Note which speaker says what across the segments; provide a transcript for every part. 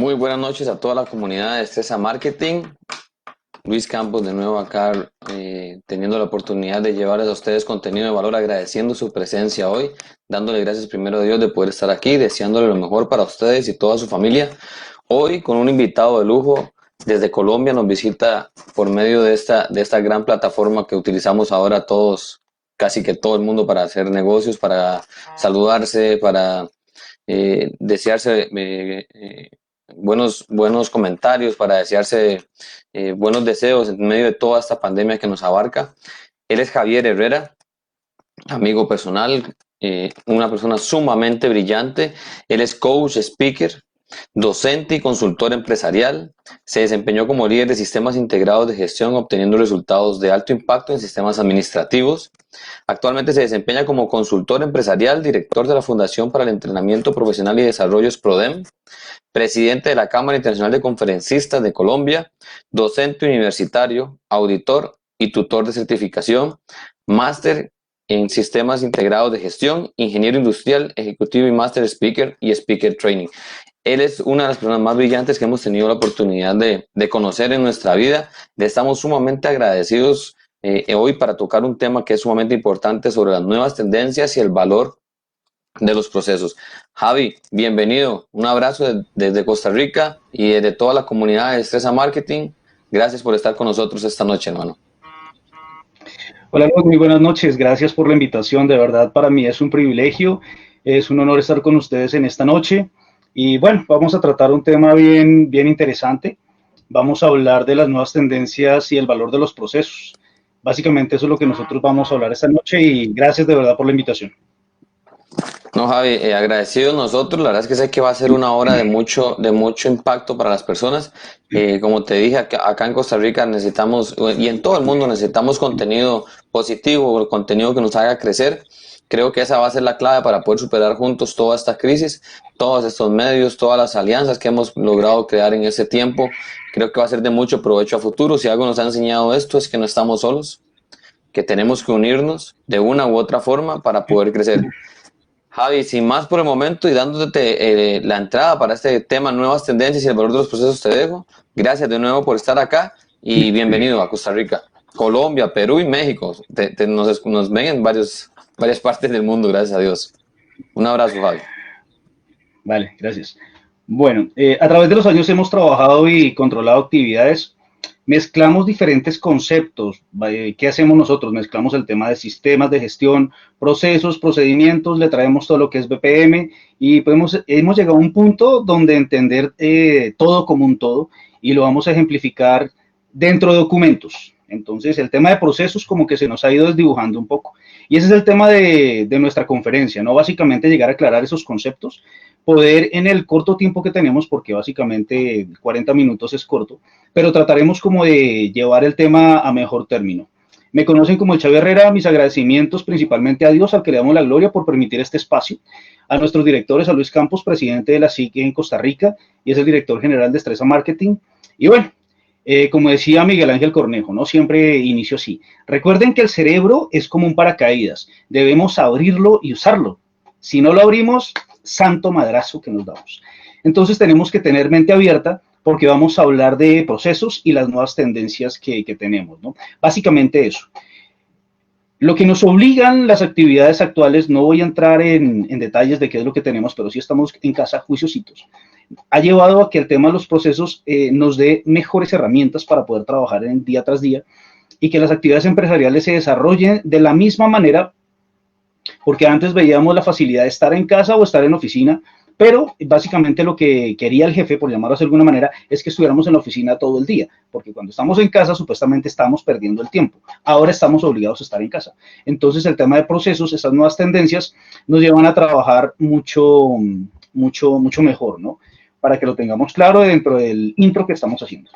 Speaker 1: Muy buenas noches a toda la comunidad de Estresa Marketing. Luis Campos de nuevo acá, teniendo la oportunidad de llevarles a ustedes contenido de valor, agradeciendo su presencia hoy, dándole gracias primero a Dios de poder estar aquí, deseándole lo mejor para ustedes y toda su familia. Hoy con un invitado de lujo desde Colombia, nos visita por medio de esta gran plataforma que utilizamos ahora todos, casi que todo el mundo, para hacer negocios, para saludarse, para desearse buenos comentarios, para desearse buenos deseos en medio de toda esta pandemia que nos abarca. Él es Javier Herrera, amigo personal, una persona sumamente brillante. Él es coach, speaker, docente y consultor empresarial. Se desempeñó como líder de sistemas integrados de gestión, obteniendo resultados de alto impacto en sistemas administrativos. Actualmente se desempeña como consultor empresarial, director de la Fundación para el Entrenamiento Profesional y Desarrollo PRODEM, presidente de la Cámara Internacional de Conferencistas de Colombia, docente universitario, auditor y tutor de certificación, máster en sistemas integrados de gestión, ingeniero industrial, ejecutivo y master speaker y speaker training. Él es una de las personas más brillantes que hemos tenido la oportunidad de conocer en nuestra vida. Le estamos sumamente agradecidos hoy para tocar un tema que es sumamente importante sobre las nuevas tendencias y el valor de los procesos. Javi, bienvenido. Un abrazo desde Costa Rica y desde toda la comunidad de Estresa Marketing. Gracias por estar con nosotros esta noche, hermano.
Speaker 2: Hola, muy buenas noches. Gracias por la invitación. De verdad, para mí es un privilegio, es un honor estar con ustedes en esta noche. Y bueno, vamos a tratar un tema bien interesante. Vamos a hablar de las nuevas tendencias y el valor de los procesos. Básicamente eso es lo que nosotros vamos a hablar esta noche y gracias de verdad por la invitación.
Speaker 1: No, Javi, agradecidos nosotros. La verdad es que sé que va a ser una hora de mucho impacto para las personas. Como te dije, acá en Costa Rica necesitamos, y en todo el mundo necesitamos contenido positivo, contenido que nos haga crecer. Creo que esa va a ser la clave para poder superar juntos toda esta crisis, todos estos medios, todas las alianzas que hemos logrado crear en ese tiempo. Creo que va a ser de mucho provecho a futuro. Si algo nos ha enseñado esto es que no estamos solos, que tenemos que unirnos de una u otra forma para poder crecer. Javi, sin más por el momento y dándote la entrada para este tema, nuevas tendencias y el valor de los procesos, te dejo. Gracias de nuevo por estar acá y bienvenido a Costa Rica, Colombia, Perú y México. Nos ven en varias partes del mundo, gracias a Dios. Un abrazo, Javi.
Speaker 2: Vale, gracias. Bueno, a través de los años hemos trabajado y controlado actividades. Mezclamos diferentes conceptos. ¿Qué hacemos nosotros? Mezclamos el tema de sistemas de gestión, procesos, procedimientos, le traemos todo lo que es BPM y hemos llegado a un punto donde entender todo como un todo y lo vamos a ejemplificar dentro de documentos. Entonces, el tema de procesos como que se nos ha ido desdibujando un poco. Y ese es el tema de nuestra conferencia, ¿no? Básicamente llegar a aclarar esos conceptos, poder en el corto tiempo que tenemos, porque básicamente 40 minutos es corto, pero trataremos como de llevar el tema a mejor término. Me conocen como el Chavo Herrera, mis agradecimientos principalmente a Dios, al que le damos la gloria por permitir este espacio, a nuestros directores, a Luis Campos, presidente de la SIC en Costa Rica, y es el director general de Estresa Marketing, y bueno, como decía Miguel Ángel Cornejo, ¿no? Siempre inicio así. Recuerden que el cerebro es como un paracaídas, debemos abrirlo y usarlo. Si no lo abrimos, santo madrazo que nos damos. Entonces tenemos que tener mente abierta porque vamos a hablar de procesos y las nuevas tendencias que tenemos, ¿no? Básicamente eso. Lo que nos obligan las actividades actuales, no voy a entrar en detalles de qué es lo que tenemos, pero sí estamos en casa juiciositos, ha llevado a que el tema de los procesos nos dé mejores herramientas para poder trabajar en día tras día y que las actividades empresariales se desarrollen de la misma manera, porque antes veíamos la facilidad de estar en casa o estar en oficina, pero básicamente lo que quería el jefe, por llamarlo de alguna manera, es que estuviéramos en la oficina todo el día, porque cuando estamos en casa supuestamente estamos perdiendo el tiempo. Ahora estamos obligados a estar en casa. Entonces el tema de procesos, esas nuevas tendencias, nos llevan a trabajar mucho mejor, ¿no? Para que lo tengamos claro dentro del intro que estamos haciendo.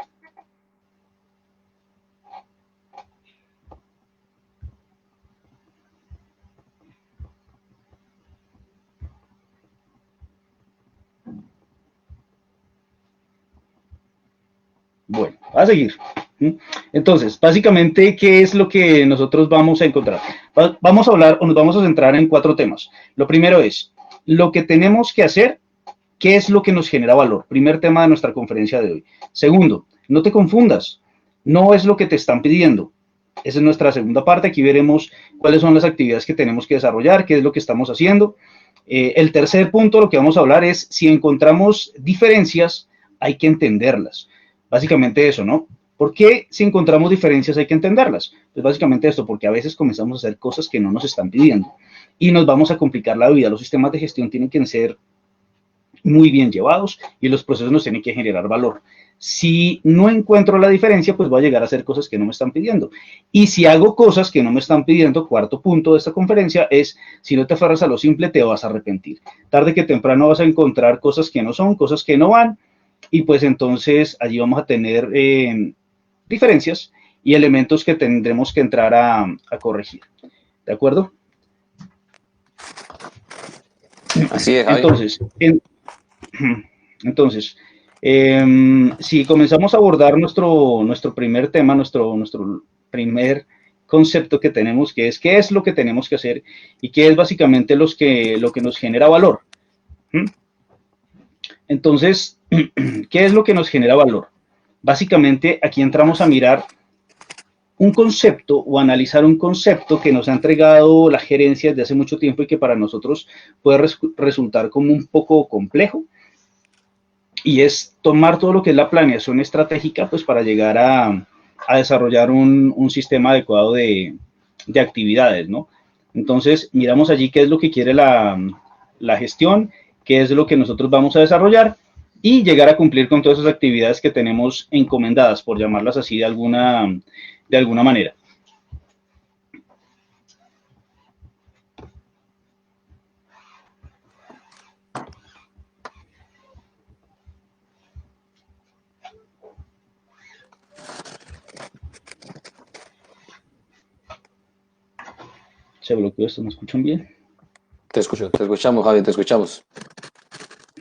Speaker 2: Bueno, a seguir. Entonces, básicamente, ¿qué es lo que nosotros vamos a encontrar? Vamos a hablar o nos vamos a centrar en 4 temas. Lo primero es lo que tenemos que hacer ¿Qué es lo que nos genera valor? Primer tema de nuestra conferencia de hoy. Segundo, no te confundas, no es lo que te están pidiendo. Esa es nuestra segunda parte. Aquí veremos cuáles son las actividades que tenemos que desarrollar, qué es lo que estamos haciendo. El tercer punto, lo que vamos a hablar es si encontramos diferencias, hay que entenderlas. Básicamente eso, ¿no? ¿Por qué si encontramos diferencias hay que entenderlas? Pues básicamente esto, porque a veces comenzamos a hacer cosas que no nos están pidiendo y nos vamos a complicar la vida. Los sistemas de gestión tienen que ser muy bien llevados y los procesos nos tienen que generar valor. Si no encuentro la diferencia, pues voy a llegar a hacer cosas que no me están pidiendo. Y si hago cosas que no me están pidiendo, cuarto punto de esta conferencia es, si no te aferras a lo simple, te vas a arrepentir. Tarde que temprano vas a encontrar cosas que no son, cosas que no van, y pues entonces allí vamos a tener diferencias y elementos que tendremos que entrar a corregir. ¿De acuerdo?
Speaker 1: Así es, Javi.
Speaker 2: Entonces, si comenzamos a abordar nuestro primer tema, nuestro primer concepto que tenemos, que es qué es lo que tenemos que hacer y qué es básicamente lo que nos genera valor. Entonces, ¿qué es lo que nos genera valor? Básicamente, aquí entramos a mirar un concepto o analizar un concepto que nos ha entregado la gerencia desde hace mucho tiempo y que para nosotros puede resultar como un poco complejo, y es tomar todo lo que es la planeación estratégica pues para llegar a desarrollar un sistema adecuado de actividades, ¿no? Entonces, miramos allí qué es lo que quiere la gestión, qué es lo que nosotros vamos a desarrollar y llegar a cumplir con todas esas actividades que tenemos encomendadas, por llamarlas así de alguna manera. Se bloqueó esto, ¿me escuchan bien?
Speaker 1: Te escuchamos, Javi, te escuchamos.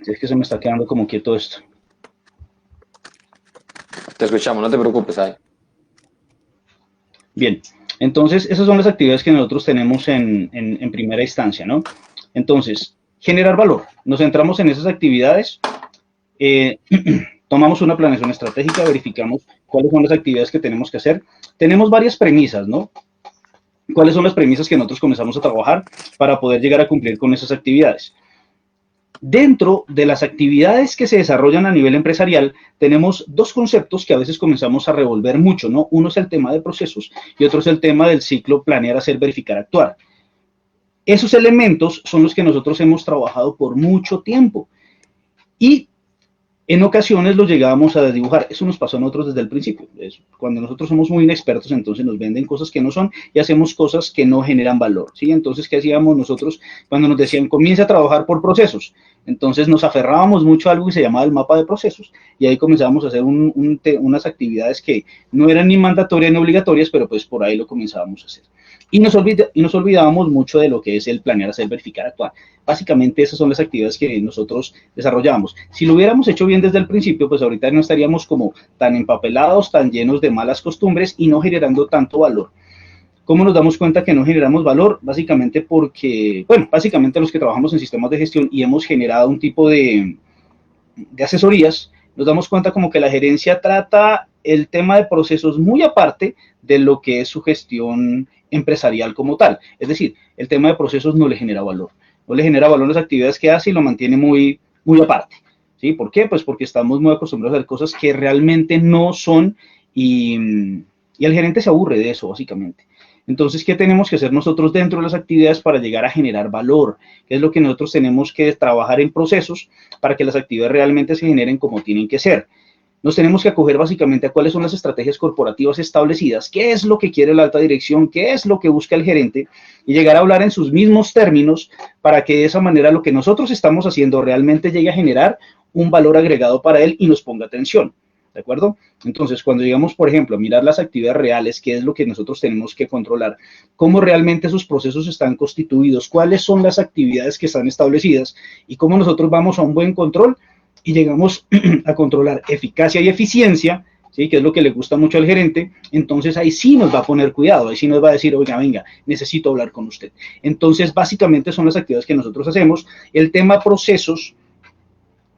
Speaker 2: Es que se me está quedando como quieto esto.
Speaker 1: Te escuchamos, no te preocupes, Javi.
Speaker 2: Bien, entonces esas son las actividades que nosotros tenemos en primera instancia, ¿no? Entonces, generar valor. Nos centramos en esas actividades, tomamos una planeación estratégica, verificamos cuáles son las actividades que tenemos que hacer. Tenemos varias premisas, ¿no? ¿Cuáles son las premisas que nosotros comenzamos a trabajar para poder llegar a cumplir con esas actividades? Dentro de las actividades que se desarrollan a nivel empresarial, tenemos dos conceptos que a veces comenzamos a revolver mucho, ¿no? Uno es el tema de procesos y otro es el tema del ciclo planear, hacer, verificar, actuar. Esos elementos son los que nosotros hemos trabajado por mucho tiempo y en ocasiones los llegábamos a desdibujar. Eso nos pasó a nosotros desde el principio. Cuando nosotros somos muy inexpertos, entonces nos venden cosas que no son y hacemos cosas que no generan valor, ¿sí? Entonces, ¿qué hacíamos nosotros cuando nos decían comienza a trabajar por procesos? Entonces nos aferrábamos mucho a algo que se llamaba el mapa de procesos y ahí comenzábamos a hacer unas actividades que no eran ni mandatorias ni obligatorias, pero pues por ahí lo comenzábamos a hacer. Y nos olvidábamos mucho de lo que es el planear, hacer, verificar, actuar. Básicamente esas son las actividades que nosotros desarrollamos. Si lo hubiéramos hecho bien desde el principio, pues ahorita no estaríamos como tan empapelados, tan llenos de malas costumbres y no generando tanto valor. ¿Cómo nos damos cuenta que no generamos valor? Básicamente porque, bueno, básicamente los que trabajamos en sistemas de gestión y hemos generado un tipo de asesorías, nos damos cuenta como que la gerencia trata el tema de procesos muy aparte de lo que es su gestión empresarial como tal. Es decir, el tema de procesos no le genera valor. No le genera valor las actividades que hace y lo mantiene muy, muy aparte. ¿Sí? ¿Por qué? Pues porque estamos muy acostumbrados a hacer cosas que realmente no son y el gerente se aburre de eso, básicamente. Entonces, ¿qué tenemos que hacer nosotros dentro de las actividades para llegar a generar valor? ¿Qué es lo que nosotros tenemos que trabajar en procesos para que las actividades realmente se generen como tienen que ser? Nos tenemos que acoger básicamente a cuáles son las estrategias corporativas establecidas, qué es lo que quiere la alta dirección, qué es lo que busca el gerente y llegar a hablar en sus mismos términos para que de esa manera lo que nosotros estamos haciendo realmente llegue a generar un valor agregado para él y nos ponga atención. ¿De acuerdo? Entonces, cuando llegamos, por ejemplo, a mirar las actividades reales, qué es lo que nosotros tenemos que controlar, cómo realmente esos procesos están constituidos, cuáles son las actividades que están establecidas y cómo nosotros vamos a un buen control y llegamos a controlar eficacia y eficiencia, ¿sí? Que es lo que le gusta mucho al gerente, entonces ahí sí nos va a poner cuidado, ahí sí nos va a decir, oiga, venga, necesito hablar con usted. Entonces, básicamente son las actividades que nosotros hacemos. El tema procesos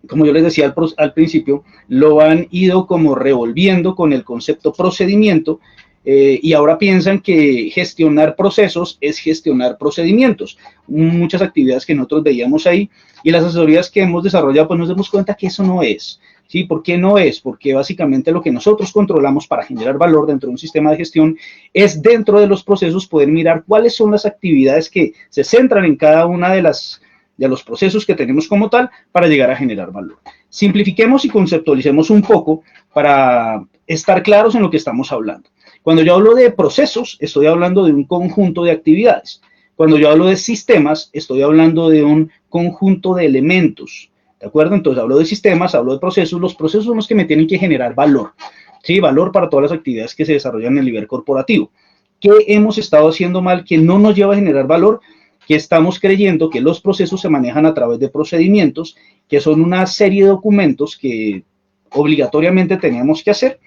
Speaker 2: como yo les decía al principio, lo han ido como revolviendo con el concepto procedimiento, y ahora piensan que gestionar procesos es gestionar procedimientos. Muchas actividades que nosotros veíamos ahí y las asesorías que hemos desarrollado, pues nos damos cuenta que eso no es. ¿Sí? ¿Por qué no es? Porque básicamente lo que nosotros controlamos para generar valor dentro de un sistema de gestión es, dentro de los procesos, poder mirar cuáles son las actividades que se centran en cada una de los procesos que tenemos como tal para llegar a generar valor. Simplifiquemos y conceptualicemos un poco para estar claros en lo que estamos hablando. Cuando yo hablo de procesos, estoy hablando de un conjunto de actividades. Cuando yo hablo de sistemas, estoy hablando de un conjunto de elementos. ¿De acuerdo? Entonces hablo de sistemas, hablo de procesos. Los procesos son los que me tienen que generar valor. ¿Sí? Valor para todas las actividades que se desarrollan en el nivel corporativo. ¿Qué hemos estado haciendo mal que no nos lleva a generar valor? Que estamos creyendo que los procesos se manejan a través de procedimientos, que son una serie de documentos que obligatoriamente teníamos que hacer,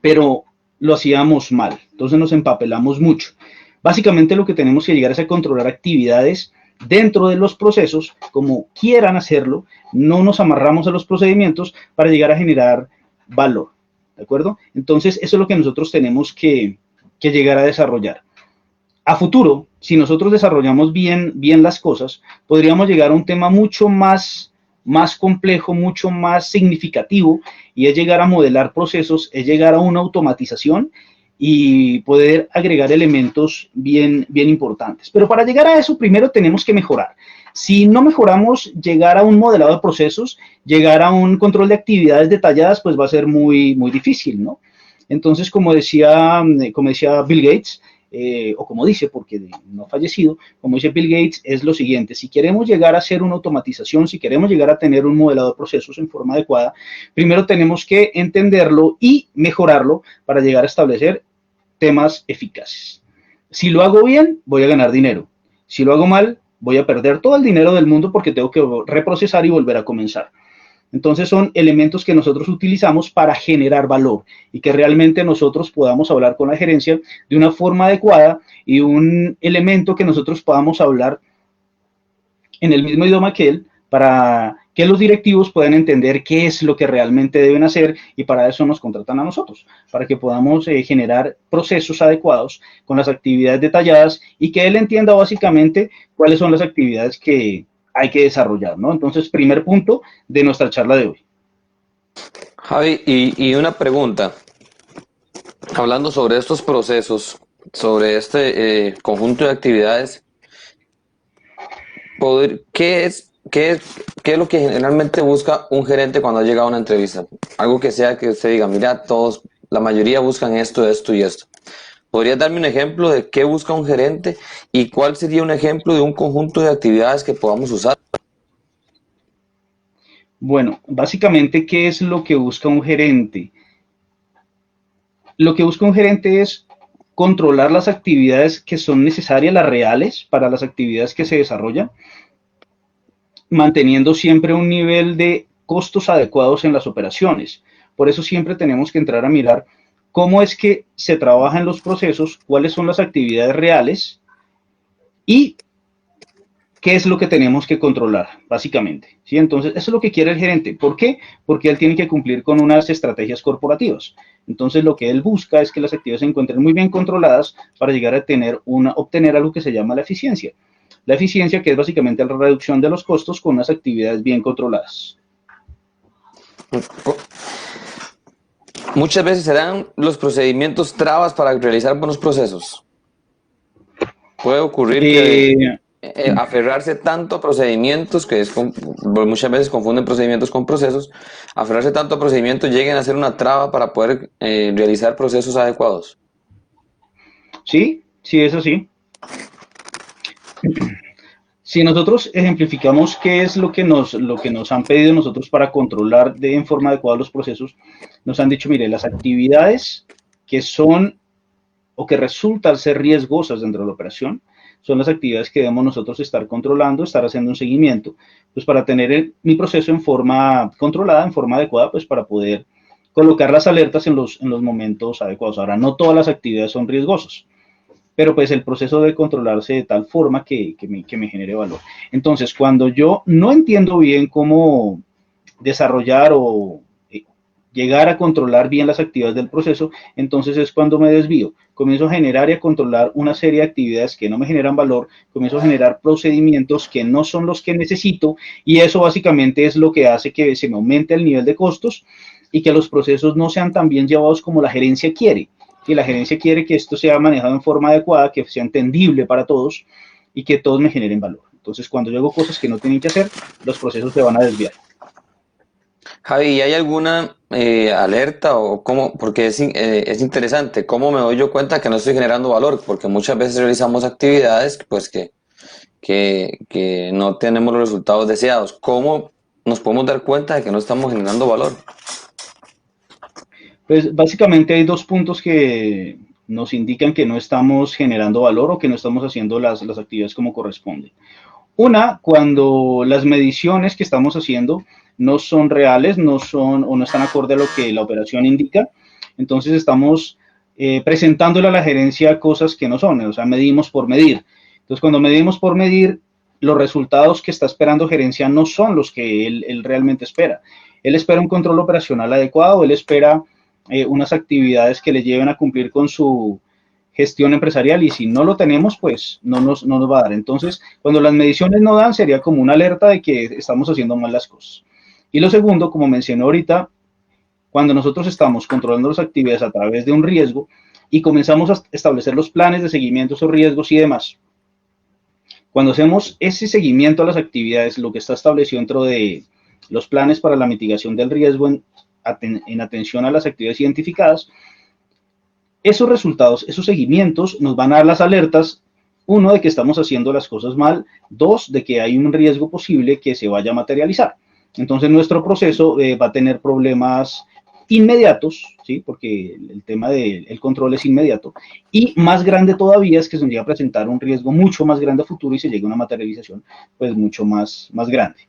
Speaker 2: pero lo hacíamos mal. Entonces nos empapelamos mucho. Básicamente lo que tenemos que llegar es a controlar actividades dentro de los procesos, como quieran hacerlo, no nos amarramos a los procedimientos para llegar a generar valor. ¿De acuerdo? Entonces eso es lo que nosotros tenemos que llegar a desarrollar. A futuro, si nosotros desarrollamos bien las cosas, podríamos llegar a un tema mucho más complejo, mucho más significativo, y es llegar a modelar procesos, es llegar a una automatización y poder agregar elementos bien importantes. Pero para llegar a eso, primero tenemos que mejorar. Si no mejoramos, llegar a un modelado de procesos, llegar a un control de actividades detalladas, pues va a ser muy difícil, ¿no? Entonces, como decía Bill Gates, o como dice, porque no ha fallecido, como dice Bill Gates, es lo siguiente: si queremos llegar a hacer una automatización, si queremos llegar a tener un modelado de procesos en forma adecuada, primero tenemos que entenderlo y mejorarlo para llegar a establecer temas eficaces. Si lo hago bien, voy a ganar dinero. Si lo hago mal, voy a perder todo el dinero del mundo porque tengo que reprocesar y volver a comenzar. Entonces son elementos que nosotros utilizamos para generar valor y que realmente nosotros podamos hablar con la gerencia de una forma adecuada, y un elemento que nosotros podamos hablar en el mismo idioma que él, para que los directivos puedan entender qué es lo que realmente deben hacer, y para eso nos contratan a nosotros, para que podamos generar procesos adecuados con las actividades detalladas y que él entienda básicamente cuáles son las actividades que hay que desarrollar, ¿no? Entonces, primer punto de nuestra charla de hoy.
Speaker 1: Javi, y una pregunta, hablando sobre estos procesos, sobre este conjunto de actividades, ¿qué es lo que generalmente busca un gerente cuando ha llegado a una entrevista? Algo que sea que usted diga, mira, la mayoría buscan esto, esto y esto. ¿Podrías darme un ejemplo de qué busca un gerente y cuál sería un ejemplo de un conjunto de actividades que podamos usar?
Speaker 2: Bueno, básicamente, ¿qué es lo que busca un gerente? Lo que busca un gerente es controlar las actividades que son necesarias, las reales, para las actividades que se desarrollan, manteniendo siempre un nivel de costos adecuados en las operaciones. Por eso siempre tenemos que entrar a mirar cómo es que se trabaja en los procesos, cuáles son las actividades reales y qué es lo que tenemos que controlar, básicamente. ¿Sí? Entonces, eso es lo que quiere el gerente. ¿Por qué? Porque él tiene que cumplir con unas estrategias corporativas. Entonces, lo que él busca es que las actividades se encuentren muy bien controladas para llegar a obtener algo que se llama la eficiencia. La eficiencia, que es básicamente la reducción de los costos con unas actividades bien controladas.
Speaker 1: Muchas veces serán los procedimientos trabas para realizar buenos procesos. Puede ocurrir que aferrarse tanto a procedimientos, muchas veces confunden procedimientos con procesos, aferrarse tanto a procedimientos lleguen a ser una traba para poder realizar procesos adecuados.
Speaker 2: Sí, es así. Si nosotros ejemplificamos qué es lo que nos han pedido nosotros para controlar en forma adecuada los procesos, nos han dicho, mire, las actividades que son o que resultan ser riesgosas dentro de la operación son las actividades que debemos nosotros estar controlando, estar haciendo un seguimiento, pues para tener mi proceso en forma controlada, en forma adecuada, pues para poder colocar las alertas en los momentos adecuados. Ahora, no todas las actividades son riesgosas. pero pues el proceso debe controlarse de tal forma que me genere valor. Entonces, cuando yo no entiendo bien cómo desarrollar o llegar a controlar bien las actividades del proceso, entonces es cuando me desvío. Comienzo a generar y a controlar una serie de actividades que no me generan valor, comienzo a generar procedimientos que no son los que necesito y eso básicamente es lo que hace que se me aumente el nivel de costos y que los procesos no sean tan bien llevados como la gerencia quiere. Y la gerencia quiere que esto sea manejado en forma adecuada, que sea entendible para todos y que todos me generen valor. Entonces, cuando yo hago cosas que no tienen que hacer, los procesos se van a desviar.
Speaker 1: Javi, ¿hay alguna alerta o cómo? Porque es interesante, ¿cómo me doy yo cuenta que no estoy generando valor? Porque muchas veces realizamos actividades pues que no tenemos los resultados deseados. ¿Cómo nos podemos dar cuenta de que no estamos generando valor?
Speaker 2: Pues básicamente hay dos puntos que nos indican que no estamos generando valor o que no estamos haciendo las actividades como corresponde. Una, cuando las mediciones que estamos haciendo no son reales, no son o no están acorde a lo que la operación indica. Entonces estamos presentándole a la gerencia cosas que no son, o sea, medimos por medir. Entonces, cuando medimos por medir, los resultados que está esperando gerencia no son los que él realmente espera. Él espera un control operacional adecuado, él espera unas actividades que le lleven a cumplir con su gestión empresarial y si no lo tenemos, pues no nos va a dar. Entonces, cuando las mediciones no dan, sería como una alerta de que estamos haciendo mal las cosas. Y lo segundo, como mencioné ahorita, cuando nosotros estamos controlando las actividades a través de un riesgo y comenzamos a establecer los planes de seguimiento a esos riesgos y demás, cuando hacemos ese seguimiento a las actividades, lo que está establecido dentro de los planes para la mitigación del riesgo en atención a las actividades identificadas, esos resultados, esos seguimientos nos van a dar las alertas, uno, de que estamos haciendo las cosas mal, dos, de que hay un riesgo posible que se vaya a materializar. Entonces, nuestro proceso va a tener problemas inmediatos, ¿sí? Porque el tema del control es inmediato, y más grande todavía es que se nos llega a presentar un riesgo mucho más grande a futuro y se llega a una materialización pues mucho más grande.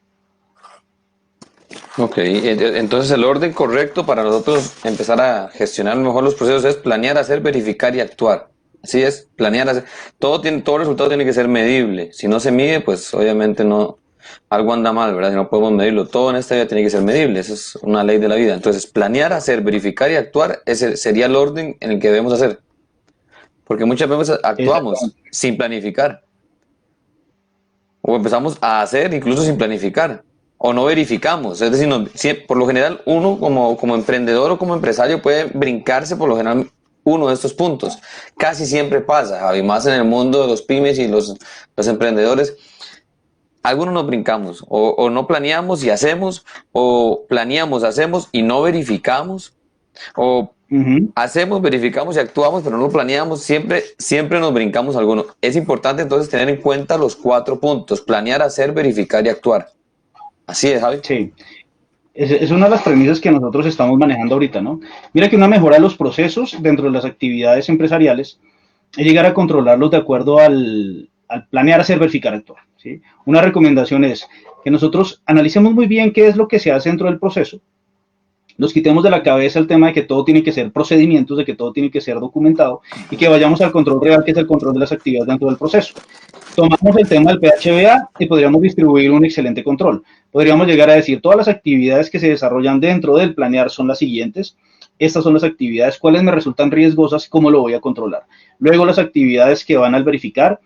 Speaker 1: Ok, entonces el orden correcto para nosotros empezar a gestionar mejor los procesos es planear, hacer, verificar y actuar. Así es, planear, hacer. Todo resultado tiene que ser medible. Si no se mide, pues obviamente no, algo anda mal, ¿verdad? Si no podemos medirlo, todo en esta vida tiene que ser medible. Esa es una ley de la vida. Entonces, planear, hacer, verificar y actuar, ese sería el orden en el que debemos hacer. Porque muchas veces actuamos sin planificar. O empezamos a hacer incluso sin planificar. O no verificamos. Es decir, por lo general uno como emprendedor o como empresario puede brincarse por lo general uno de estos puntos. Casi siempre pasa, además en el mundo de los pymes y los emprendedores. Algunos nos brincamos o no planeamos y hacemos, o planeamos, hacemos y no verificamos, o hacemos, verificamos y actuamos, pero no planeamos, siempre nos brincamos alguno. Es importante entonces tener en cuenta los 4 puntos: planear, hacer, verificar y actuar. Así es, Javi.
Speaker 2: Sí, es una de las premisas que nosotros estamos manejando ahorita, ¿no? Mira que una mejora de los procesos dentro de las actividades empresariales es llegar a controlarlos de acuerdo al planear, hacer, verificar, actuar, ¿sí? Una recomendación es que nosotros analicemos muy bien qué es lo que se hace dentro del proceso, nos quitemos de la cabeza el tema de que todo tiene que ser procedimientos, de que todo tiene que ser documentado y que vayamos al control real, que es el control de las actividades dentro del proceso. Tomamos el tema del PHBA y podríamos distribuir un excelente control. Podríamos llegar a decir, todas las actividades que se desarrollan dentro del planear son las siguientes. Estas son las actividades, cuáles me resultan riesgosas, cómo lo voy a controlar. Luego las actividades que van al verificar,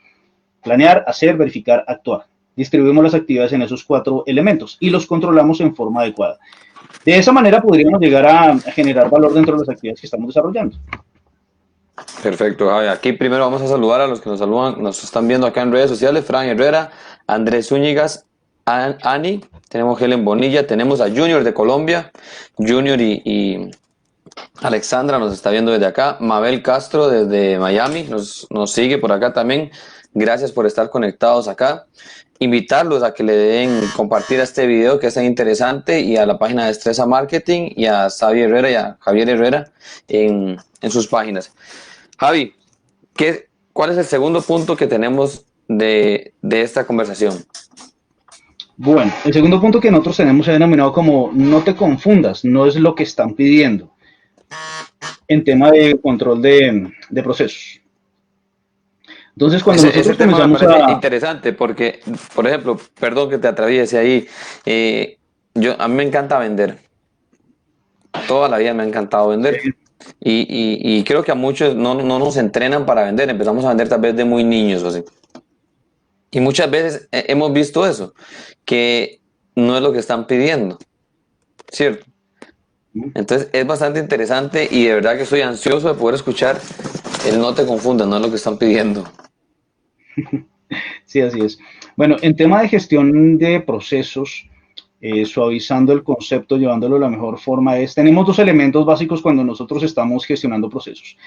Speaker 2: planear, hacer, verificar, actuar. Distribuimos las actividades en esos 4 elementos y los controlamos en forma adecuada. De esa manera podríamos llegar a generar valor dentro de las actividades que estamos desarrollando.
Speaker 1: Perfecto, Javi. Aquí primero vamos a saludar a los que nos saludan, nos están viendo acá en redes sociales: Fran Herrera, Andrés Zúñigas, Ani, tenemos Helen Bonilla, tenemos a Junior de Colombia, Junior y Alexandra nos está viendo desde acá, Mabel Castro desde Miami nos sigue por acá también. Gracias por estar conectados acá. Invitarlos a que le den compartir a este video que es tan interesante, y a la página de Estresa Marketing y a Xavi Herrera y a Javier Herrera en sus páginas. Javi, ¿cuál es el segundo punto que tenemos de esta conversación?
Speaker 2: Bueno, el segundo punto que nosotros tenemos es denominado como no te confundas, no es lo que están pidiendo en tema de control de procesos. Entonces, cuando
Speaker 1: Ese
Speaker 2: nosotros
Speaker 1: tema me
Speaker 2: comenzamos
Speaker 1: parece
Speaker 2: a...
Speaker 1: interesante porque, por ejemplo, perdón que te atraviese ahí, a mí me encanta vender, toda la vida me ha encantado
Speaker 2: Sí,
Speaker 1: vender y creo que a muchos no nos entrenan para vender, empezamos a vender tal vez de muy niños o así. Y muchas veces hemos visto eso, que no es lo que están pidiendo, ¿cierto? Entonces es bastante interesante y de verdad que estoy ansioso de poder escuchar el no te confundas, no es lo que están pidiendo.
Speaker 2: sí, así es. Bueno, en tema de gestión de procesos, suavizando el concepto, llevándolo de la mejor forma, tenemos dos elementos básicos cuando nosotros estamos gestionando procesos.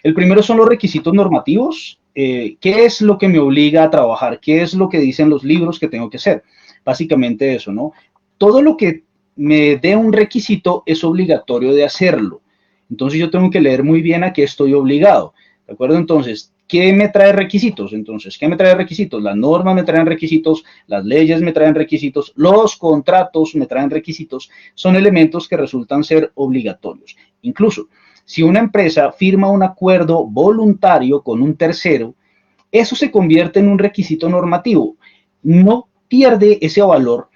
Speaker 2: El primero son los requisitos normativos. ¿Qué es lo que me obliga a trabajar? ¿Qué es lo que dicen los libros que tengo que hacer? Básicamente eso, ¿no? Todo lo que me dé un requisito es obligatorio de hacerlo. Entonces yo tengo que leer muy bien a qué estoy obligado. ¿De acuerdo? Entonces, ¿qué me trae requisitos? Entonces, ¿qué me trae requisitos? Las normas me traen requisitos, las leyes me traen requisitos, los contratos me traen requisitos. Son elementos que resultan ser obligatorios. Incluso, si una empresa firma un acuerdo voluntario con un tercero, eso se convierte en un requisito normativo. No pierde ese valor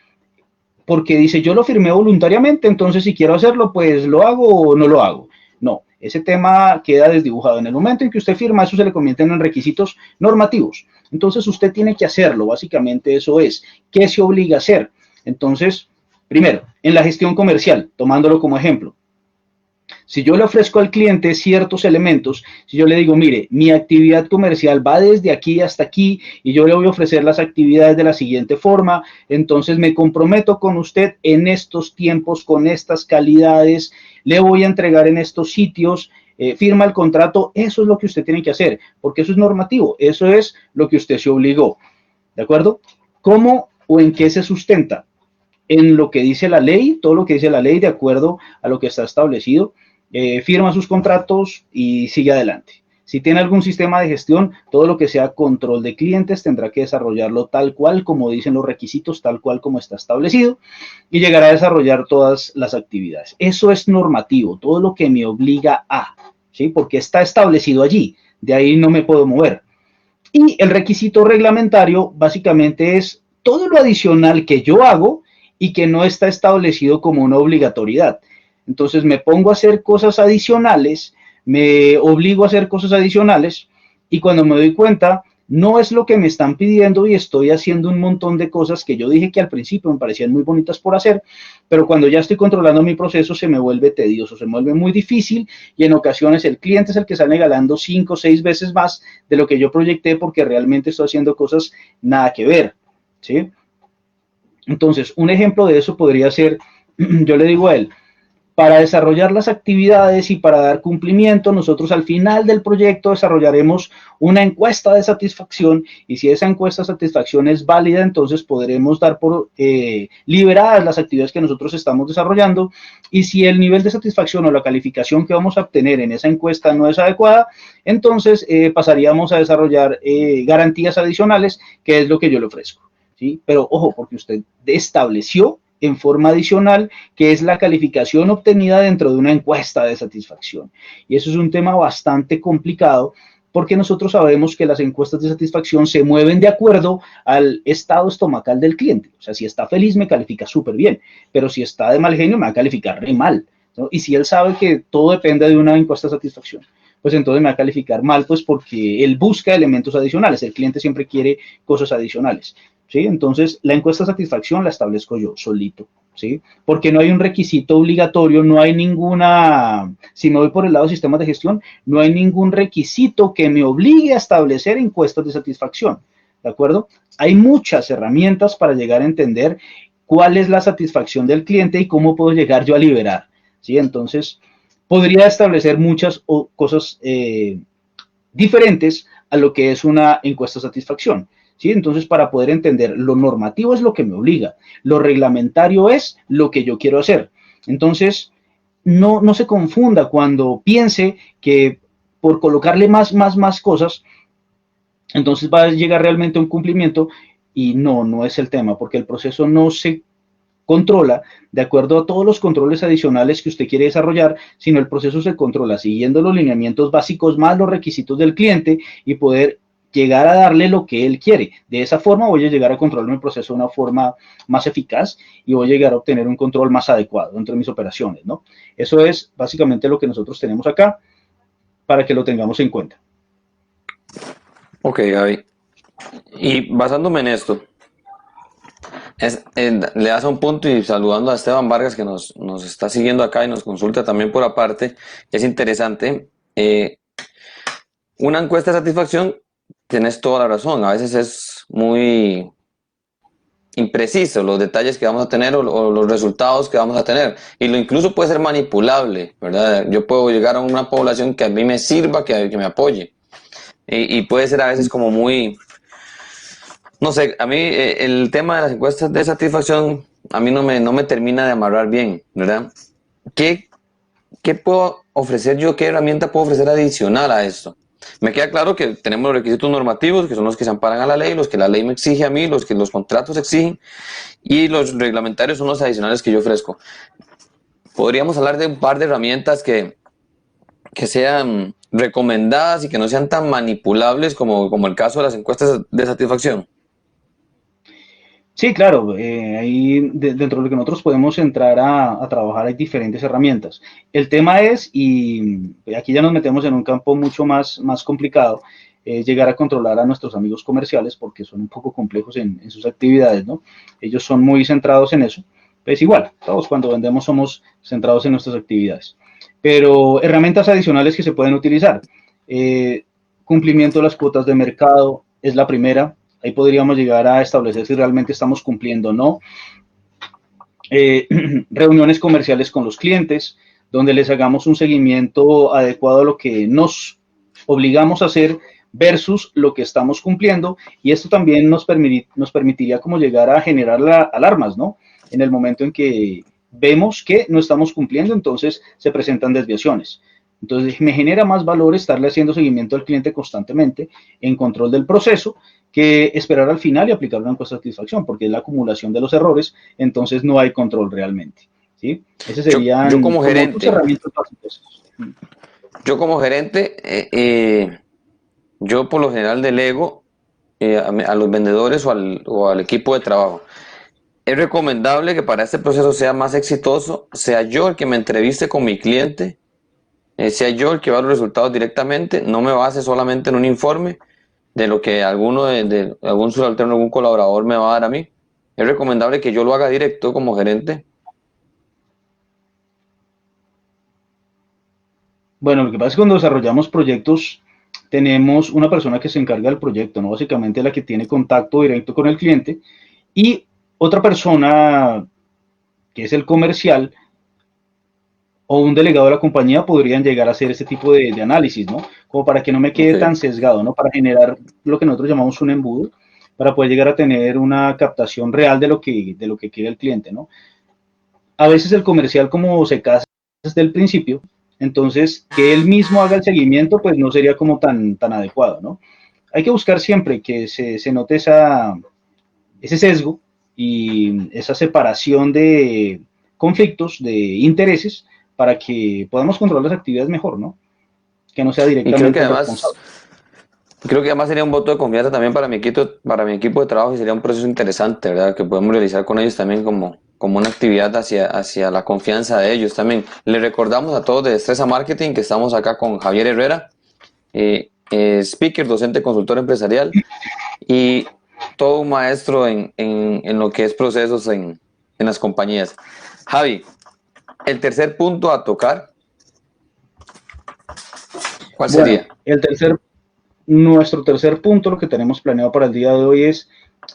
Speaker 2: porque dice, yo lo firmé voluntariamente, entonces si quiero hacerlo, pues lo hago o no lo hago. No, ese tema queda desdibujado. En el momento en que usted firma, eso se le convierten en requisitos normativos. Entonces usted tiene que hacerlo, básicamente eso es. ¿Qué se obliga a hacer? Entonces, primero, en la gestión comercial, tomándolo como ejemplo, si yo le ofrezco al cliente ciertos elementos, si yo le digo, mire, mi actividad comercial va desde aquí hasta aquí y yo le voy a ofrecer las actividades de la siguiente forma, entonces me comprometo con usted en estos tiempos, con estas calidades, le voy a entregar en estos sitios, firma el contrato, eso es lo que usted tiene que hacer, porque eso es normativo, eso es lo que usted se obligó, ¿de acuerdo? ¿Cómo o en qué se sustenta? En lo que dice la ley, todo lo que dice la ley de acuerdo a lo que está establecido, firma sus contratos y sigue adelante. Si tiene algún sistema de gestión, todo lo que sea control de clientes tendrá que desarrollarlo tal cual como dicen los requisitos, tal cual como está establecido y llegará a desarrollar todas las actividades. Eso es normativo, todo lo que me obliga a, ¿sí? Porque está establecido allí, de ahí no me puedo mover. Y el requisito reglamentario básicamente es todo lo adicional que yo hago y que no está establecido como una obligatoriedad. Entonces me pongo a hacer cosas adicionales, me obligo a hacer cosas adicionales y cuando me doy cuenta no es lo que me están pidiendo y estoy haciendo un montón de cosas que yo dije que al principio me parecían muy bonitas por hacer, pero cuando ya estoy controlando mi proceso se me vuelve tedioso, se me vuelve muy difícil y en ocasiones el cliente es el que sale ganando 5 o 6 veces más de lo que yo proyecté porque realmente estoy haciendo cosas nada que ver, ¿sí? Entonces, un ejemplo de eso podría ser, yo le digo a él, para desarrollar las actividades y para dar cumplimiento, nosotros al final del proyecto desarrollaremos una encuesta de satisfacción y si esa encuesta de satisfacción es válida, entonces podremos dar por liberadas las actividades que nosotros estamos desarrollando y si el nivel de satisfacción o la calificación que vamos a obtener en esa encuesta no es adecuada, entonces pasaríamos a desarrollar garantías adicionales, que es lo que yo le ofrezco. ¿Sí? Pero ojo, porque usted estableció en forma adicional, que es la calificación obtenida dentro de una encuesta de satisfacción. Y eso es un tema bastante complicado porque nosotros sabemos que las encuestas de satisfacción se mueven de acuerdo al estado estomacal del cliente. O sea, si está feliz me califica súper bien, pero si está de mal genio me va a calificar re mal, ¿no? Y si él sabe que todo depende de una encuesta de satisfacción, pues entonces me va a calificar mal, pues porque él busca elementos adicionales. El cliente siempre quiere cosas adicionales. ¿Sí? Entonces, la encuesta de satisfacción la establezco yo solito, ¿sí? Porque no hay un requisito obligatorio, no hay ninguna, si me voy por el lado de sistemas de gestión, no hay ningún requisito que me obligue a establecer encuestas de satisfacción, ¿de acuerdo? Hay muchas herramientas para llegar a entender cuál es la satisfacción del cliente y cómo puedo llegar yo a liberar, ¿sí? Entonces, podría establecer muchas cosas diferentes a lo que es una encuesta de satisfacción. ¿Sí? Entonces, para poder entender, lo normativo es lo que me obliga, lo reglamentario es lo que yo quiero hacer. Entonces, no se confunda cuando piense que por colocarle más cosas, entonces va a llegar realmente a un cumplimiento y no es el tema, porque el proceso no se controla de acuerdo a todos los controles adicionales que usted quiere desarrollar, sino el proceso se controla siguiendo los lineamientos básicos más los requisitos del cliente y poder llegar a darle lo que él quiere. De esa forma voy a llegar a controlar mi proceso de una forma más eficaz y voy a llegar a obtener un control más adecuado dentro de mis operaciones, ¿no? Eso es básicamente lo que nosotros tenemos acá para que lo tengamos en cuenta.
Speaker 1: Ok, Gaby. Y basándome en esto, le das a un punto y saludando a Esteban Vargas que nos está siguiendo acá y nos consulta también por aparte, es interesante. Una encuesta de satisfacción, tienes toda la razón, a veces es muy impreciso los detalles que vamos a tener o los resultados que vamos a tener, y lo incluso puede ser manipulable, ¿verdad? Yo puedo llegar a una población que a mí me sirva, que me apoye, y puede ser a veces como muy, no sé, a mí el tema de las encuestas de satisfacción a mí no me termina de amarrar bien, ¿verdad? ¿Qué, ¿Qué puedo ofrecer yo? ¿Qué herramienta puedo ofrecer adicional a esto? Me queda claro que tenemos los requisitos normativos, que son los que se amparan a la ley, los que la ley me exige a mí, los que los contratos exigen, y los reglamentarios son los adicionales que yo ofrezco. Podríamos hablar de un par de herramientas que sean recomendadas y que no sean tan manipulables como el caso de las encuestas de satisfacción.
Speaker 2: Sí, claro, ahí dentro de lo que nosotros podemos entrar a trabajar hay diferentes herramientas. El tema es, y aquí ya nos metemos en un campo mucho más complicado, llegar a controlar a nuestros amigos comerciales porque son un poco complejos en sus actividades, ¿no? Ellos son muy centrados en eso. Pues igual, todos cuando vendemos somos centrados en nuestras actividades. Pero herramientas adicionales que se pueden utilizar. Eh, Cumplimiento de las cuotas de mercado es la primera. Ahí podríamos llegar a establecer si realmente estamos cumpliendo o no. Reuniones comerciales con los clientes, donde les hagamos un seguimiento adecuado a lo que nos obligamos a hacer versus lo que estamos cumpliendo. Y esto también nos permitiría como llegar a generar alarmas, ¿no? En el momento en que vemos que no estamos cumpliendo, entonces se presentan desviaciones. Entonces me genera más valor estarle haciendo seguimiento al cliente constantemente en control del proceso que esperar al final y aplicar una encuesta de satisfacción, porque es la acumulación de los errores, entonces no hay control realmente. ¿Sí? Esas
Speaker 1: Yo
Speaker 2: serían
Speaker 1: como
Speaker 2: como tus
Speaker 1: gerente,
Speaker 2: herramientas básicas.
Speaker 1: yo como gerente, yo por lo general delego a los vendedores o al equipo de trabajo. Es recomendable que para este proceso sea más exitoso, sea yo el que me entreviste con mi cliente, sea yo el que va a los resultados directamente, no me base solamente en un informe de lo que de algún subalterno, algún colaborador me va a dar a mí. Es recomendable que yo lo haga directo como gerente.
Speaker 2: Bueno, lo que pasa es que cuando desarrollamos proyectos, tenemos una persona que se encarga del proyecto, ¿no? Básicamente la que tiene contacto directo con el cliente, y otra persona que es el comercial o un delegado de la compañía podrían llegar a hacer ese tipo de análisis, ¿no? Como para que no me quede
Speaker 1: Okay.
Speaker 2: tan sesgado, ¿no? Para generar lo que nosotros llamamos un embudo, para poder llegar a tener una captación real de lo que quiere el cliente, ¿no? A veces el comercial, como se casa desde el principio, entonces que él mismo haga el seguimiento, pues no sería como tan adecuado, ¿no? Hay que buscar siempre que se note ese sesgo y esa separación de conflictos, de intereses, para que podamos controlar las actividades mejor, ¿no? Que no sea
Speaker 1: Y creo que
Speaker 2: directamente el
Speaker 1: además
Speaker 2: responsable.
Speaker 1: Creo que además sería un voto de confianza también para mi equipo de trabajo y sería un proceso interesante, ¿verdad? Que podemos realizar con ellos también como una actividad hacia la confianza de ellos también. Les recordamos a todos de Destreza Marketing que estamos acá con Javier Herrera, speaker, docente, consultor empresarial y todo un maestro en lo que es procesos en las compañías. Javi, el tercer punto a tocar, ¿cuál
Speaker 2: Bueno,
Speaker 1: sería?
Speaker 2: nuestro tercer punto, lo que tenemos planeado para el día de hoy es,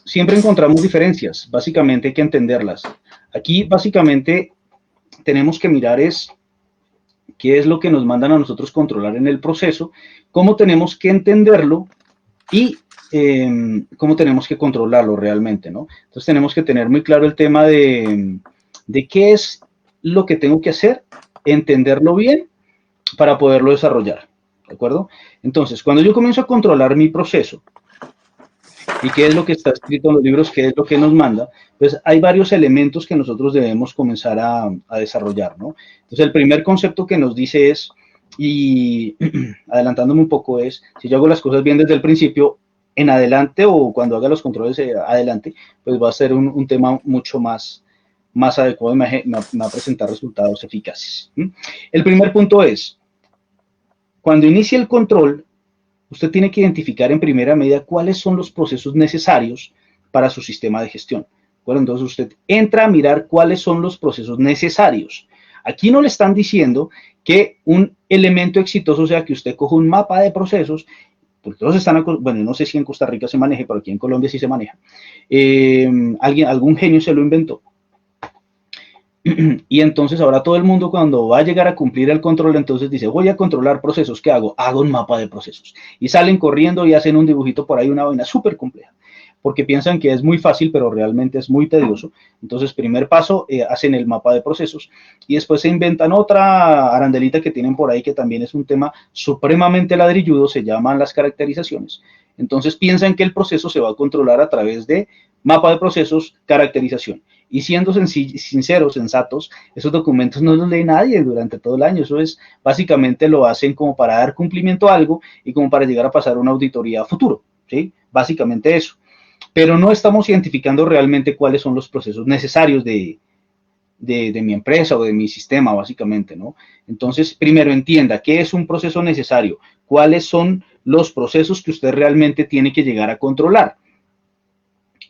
Speaker 2: siempre encontramos diferencias, básicamente hay que entenderlas. Aquí básicamente tenemos que mirar es qué es lo que nos mandan a nosotros controlar en el proceso, cómo tenemos que entenderlo y cómo tenemos que controlarlo realmente, ¿no? Entonces tenemos que tener muy claro el tema de qué es lo que tengo que hacer, entenderlo bien para poderlo desarrollar, ¿de acuerdo? Entonces, cuando yo comienzo a controlar mi proceso y qué es lo que está escrito en los libros, qué es lo que nos manda, pues hay varios elementos que nosotros debemos comenzar a desarrollar, ¿no? Entonces, el primer concepto que nos dice es, y adelantándome un poco es, si yo hago las cosas bien desde el principio, en adelante o cuando haga los controles adelante, pues va a ser un tema mucho más adecuado y me va a presentar resultados eficaces. El primer punto es, cuando inicie el control, usted tiene que identificar en primera medida cuáles son los procesos necesarios para su sistema de gestión. Bueno, entonces usted entra a mirar cuáles son los procesos necesarios. Aquí no le están diciendo que un elemento exitoso sea que usted coja un mapa de procesos, porque todos están, bueno, no sé si en Costa Rica se maneje, pero aquí en Colombia sí se maneja. Algún genio se lo inventó. Y entonces ahora todo el mundo cuando va a llegar a cumplir el control, entonces dice, voy a controlar procesos, ¿qué hago? Hago un mapa de procesos. Y salen corriendo y hacen un dibujito por ahí, una vaina súper compleja, porque piensan que es muy fácil, pero realmente es muy tedioso. Entonces, primer paso, hacen el mapa de procesos y después se inventan otra arandelita que tienen por ahí, que también es un tema supremamente ladrilludo, se llaman las caracterizaciones. Entonces piensan que el proceso se va a controlar a través de mapa de procesos, caracterización. Y siendo sinceros, sensatos, esos documentos no los lee nadie durante todo el año. Eso es, básicamente lo hacen como para dar cumplimiento a algo y como para llegar a pasar una auditoría a futuro, ¿sí? Básicamente eso. Pero no estamos identificando realmente cuáles son los procesos necesarios de mi empresa o de mi sistema, básicamente, ¿no? Entonces, primero entienda qué es un proceso necesario, cuáles son los procesos que usted realmente tiene que llegar a controlar.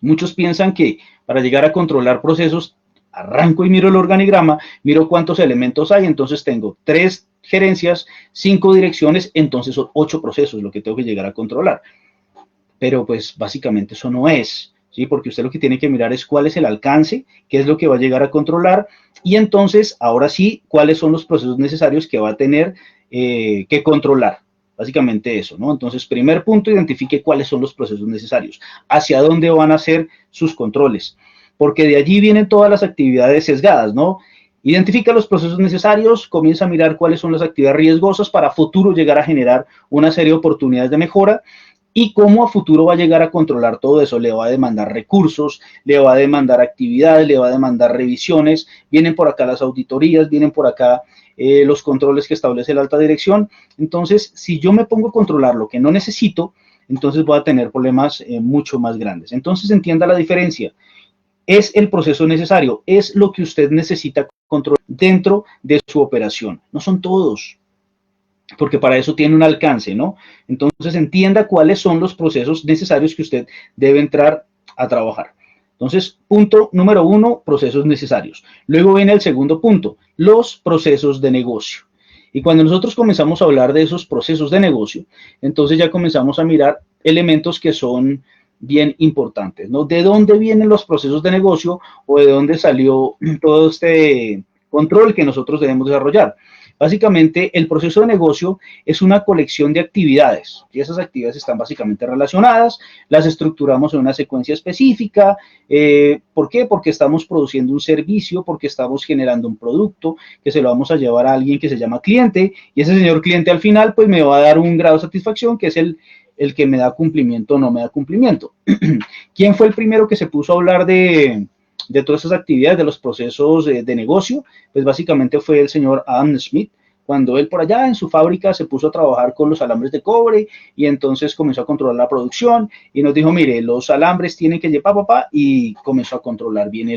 Speaker 2: Muchos piensan que para llegar a controlar procesos, arranco y miro el organigrama, miro cuántos elementos hay, entonces tengo 3 gerencias, 5 direcciones, entonces son 8 procesos lo que tengo que llegar a controlar. Pero pues básicamente eso no es, ¿sí? Porque usted lo que tiene que mirar es cuál es el alcance, qué es lo que va a llegar a controlar y entonces, ahora sí, cuáles son los procesos necesarios que va a tener que controlar. Básicamente eso, ¿no? Entonces, primer punto, identifique cuáles son los procesos necesarios, hacia dónde van a ser sus controles, porque de allí vienen todas las actividades sesgadas, ¿no? Identifica los procesos necesarios, comienza a mirar cuáles son las actividades riesgosas para futuro llegar a generar una serie de oportunidades de mejora y cómo a futuro va a llegar a controlar todo eso. Le va a demandar recursos, le va a demandar actividades, le va a demandar revisiones, vienen por acá las auditorías, vienen por acá los controles que establece la alta dirección. Entonces, si yo me pongo a controlar lo que no necesito, entonces voy a tener problemas mucho más grandes. Entonces, entienda la diferencia. Es el proceso necesario, es lo que usted necesita controlar dentro de su operación. No son todos, porque para eso tiene un alcance, ¿no? Entonces entienda cuáles son los procesos necesarios que usted debe entrar a trabajar. Entonces, punto número 1, procesos necesarios. Luego viene el segundo punto, los procesos de negocio. Y cuando nosotros comenzamos a hablar de esos procesos de negocio, entonces ya comenzamos a mirar elementos que son bien importantes, ¿no? ¿De dónde vienen los procesos de negocio o de dónde salió todo este control que nosotros debemos desarrollar? Básicamente, el proceso de negocio es una colección de actividades y esas actividades están básicamente relacionadas, las estructuramos en una secuencia específica. ¿Por qué? Porque estamos produciendo un servicio, porque estamos generando un producto que se lo vamos a llevar a alguien que se llama cliente y ese señor cliente al final pues me va a dar un grado de satisfacción que es el que me da cumplimiento o no me da cumplimiento. ¿Quién fue el primero que se puso a hablar de todas esas actividades, de los procesos de negocio? Pues básicamente fue el señor Adam Smith, cuando él por allá en su fábrica se puso a trabajar con los alambres de cobre y entonces comenzó a controlar la producción y nos dijo, mire, los alambres tienen que llevar papá y comenzó a controlar bien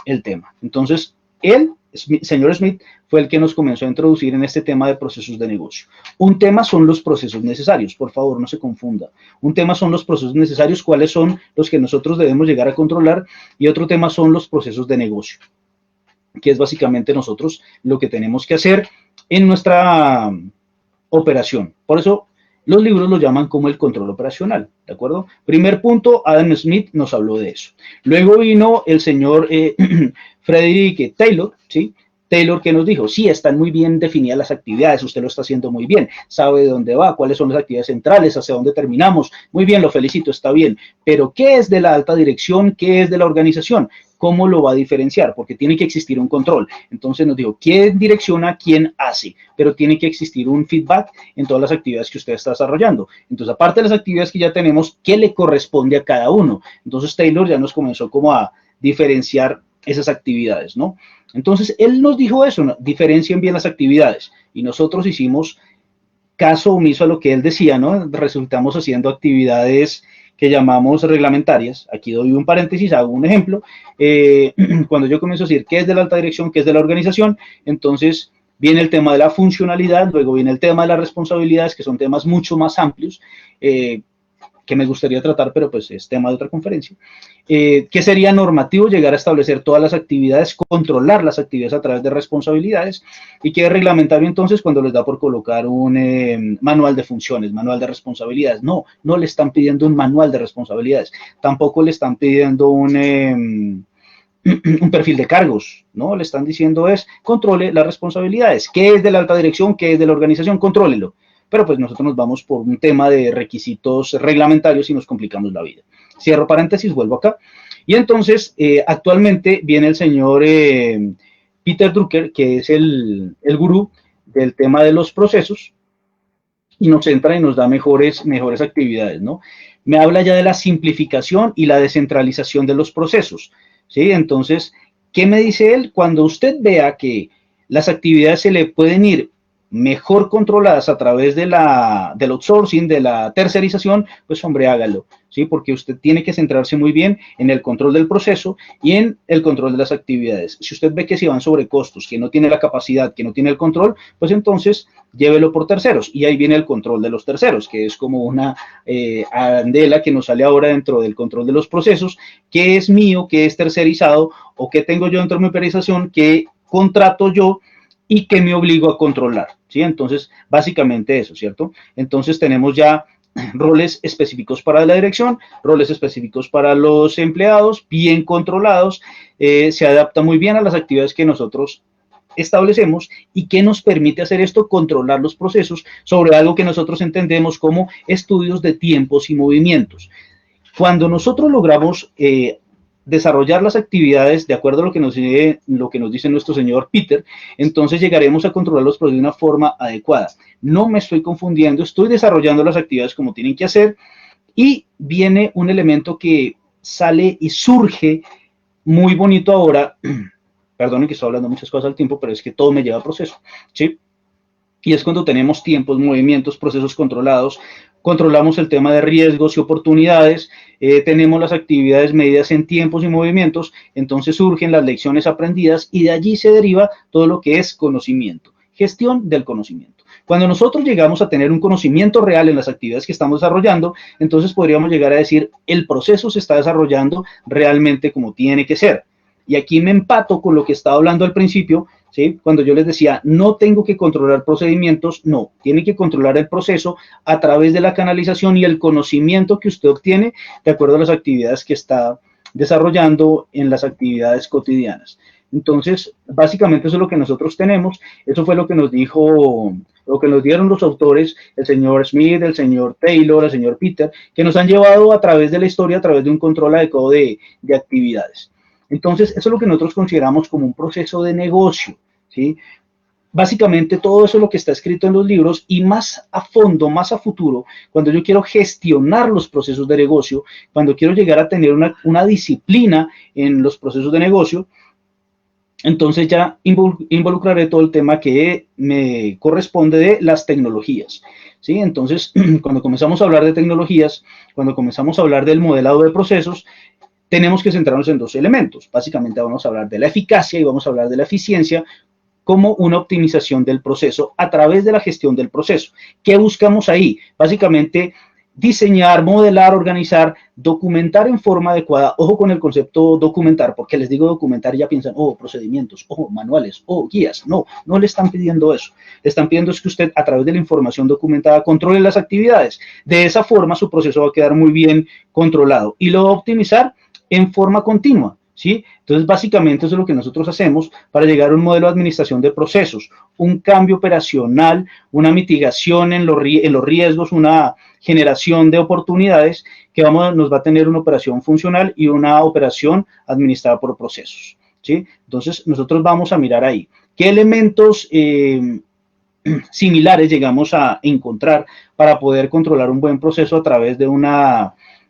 Speaker 2: el tema. Entonces, él, señor Smith, fue el que nos comenzó a introducir en este tema de procesos de negocio. Un tema son los procesos necesarios, por favor, no se confunda. Un tema son los procesos necesarios, cuáles son los que nosotros debemos llegar a controlar, y otro tema son los procesos de negocio, que es básicamente nosotros lo que tenemos que hacer en nuestra operación. Por eso los libros lo llaman como el control operacional, ¿de acuerdo? Primer punto, Adam Smith nos habló de eso. Luego vino el señor Frederick Taylor, ¿sí? Taylor, que nos dijo, sí, están muy bien definidas las actividades, usted lo está haciendo muy bien, sabe de dónde va, cuáles son las actividades centrales, hacia dónde terminamos, muy bien, lo felicito, está bien, pero ¿qué es de la alta dirección? ¿Qué es de la organización? ¿Cómo lo va a diferenciar? Porque tiene que existir un control. Entonces nos dijo, ¿quién direcciona? ¿Quién hace? Pero tiene que existir un feedback en todas las actividades que usted está desarrollando. Entonces, aparte de las actividades que ya tenemos, ¿qué le corresponde a cada uno? Entonces Taylor ya nos comenzó como a diferenciar esas actividades, ¿no? Entonces, él nos dijo eso, ¿no? Diferencien bien las actividades. Y nosotros hicimos caso omiso a lo que él decía, ¿no? Resultamos haciendo actividades que llamamos reglamentarias. Aquí doy un paréntesis, hago un ejemplo. Cuando yo comienzo a decir qué es de la alta dirección, qué es de la organización, entonces viene el tema de la funcionalidad, luego viene el tema de las responsabilidades, que son temas mucho más amplios, que me gustaría tratar, pero pues es tema de otra conferencia. ¿Qué sería normativo? Llegar a establecer todas las actividades, controlar las actividades a través de responsabilidades. ¿Y qué es reglamentario entonces? Cuando les da por colocar un manual de funciones, manual de responsabilidades. No, no le están pidiendo un manual de responsabilidades, tampoco le están pidiendo un perfil de cargos, ¿no? Le están diciendo es, controle las responsabilidades. ¿Qué es de la alta dirección? ¿Qué es de la organización? Contrólelo. Pero pues nosotros nos vamos por un tema de requisitos reglamentarios y nos complicamos la vida. Cierro paréntesis, vuelvo acá. Y entonces, actualmente viene el señor Peter Drucker, que es el gurú del tema de los procesos, y nos entra y nos da mejores actividades, ¿no? Me habla ya de la simplificación y la descentralización de los procesos, ¿sí? Entonces, ¿qué me dice él? Cuando usted vea que las actividades se le pueden ir mejor controladas a través del outsourcing, de la tercerización, pues hombre, hágalo, ¿sí? Porque usted tiene que centrarse muy bien en el control del proceso y en el control de las actividades. Si usted ve que se van sobre costos, que no tiene la capacidad, que no tiene el control, pues entonces llévelo por terceros. Y ahí viene el control de los terceros, que es como una arandela que nos sale ahora dentro del control de los procesos, qué es mío, qué es tercerizado, o qué tengo yo dentro de mi operación, qué contrato yo y que me obligo a controlar, ¿sí? Entonces, básicamente eso, ¿cierto? Entonces, tenemos ya roles específicos para la dirección, roles específicos para los empleados, bien controlados, se adapta muy bien a las actividades que nosotros establecemos y que nos permite hacer esto, controlar los procesos sobre algo que nosotros entendemos como estudios de tiempos y movimientos. Cuando nosotros logramos desarrollar las actividades de acuerdo a lo que nos dice nuestro señor Peter, entonces llegaremos a controlarlos de una forma adecuada. No me estoy confundiendo, estoy desarrollando las actividades como tienen que hacer y viene un elemento que sale y surge muy bonito ahora. Perdonen que estoy hablando muchas cosas al tiempo, pero es que todo me lleva a proceso, ¿sí? Y es cuando tenemos tiempos, movimientos, procesos controlados, controlamos el tema de riesgos y oportunidades, tenemos las actividades medidas en tiempos y movimientos, entonces surgen las lecciones aprendidas y de allí se deriva todo lo que es conocimiento, gestión del conocimiento. Cuando nosotros llegamos a tener un conocimiento real en las actividades que estamos desarrollando, entonces podríamos llegar a decir, el proceso se está desarrollando realmente como tiene que ser. Y aquí me empato con lo que estaba hablando al principio, ¿sí? Cuando yo les decía, no tengo que controlar procedimientos, no, tiene que controlar el proceso a través de la canalización y el conocimiento que usted obtiene de acuerdo a las actividades que está desarrollando en las actividades cotidianas. Entonces, básicamente eso es lo que nosotros tenemos, eso fue lo que nos dijo, lo que nos dieron los autores, el señor Smith, el señor Taylor, el señor Peter, que nos han llevado a través de la historia, a través de un control adecuado de actividades. Entonces, eso es lo que nosotros consideramos como un proceso de negocio, ¿sí? Básicamente todo eso es lo que está escrito en los libros y más a fondo, más a futuro, cuando yo quiero gestionar los procesos de negocio, cuando quiero llegar a tener una disciplina en los procesos de negocio, entonces ya involucraré todo el tema que me corresponde de las tecnologías, ¿sí? Entonces, cuando comenzamos a hablar de tecnologías, cuando comenzamos a hablar del modelado de procesos, tenemos que centrarnos en dos elementos. Básicamente vamos a hablar de la eficacia y vamos a hablar de la eficiencia como una optimización del proceso a través de la gestión del proceso. ¿Qué buscamos ahí? Básicamente diseñar, modelar, organizar, documentar en forma adecuada. Ojo con el concepto documentar, porque les digo documentar y ya piensan, oh, procedimientos, oh, manuales, oh, guías. No, no le están pidiendo eso. Le están pidiendo es que usted a través de la información documentada controle las actividades. De esa forma su proceso va a quedar muy bien controlado y lo va a optimizar en forma continua, ¿sí? Entonces, básicamente eso es lo que nosotros hacemos para llegar a un modelo de administración de procesos, un cambio operacional, una mitigación en los riesgos, una generación de oportunidades que nos va a tener una operación funcional y una operación administrada por procesos, ¿sí? Entonces, nosotros vamos a mirar ahí qué elementos similares llegamos a encontrar para poder controlar un buen proceso a través de un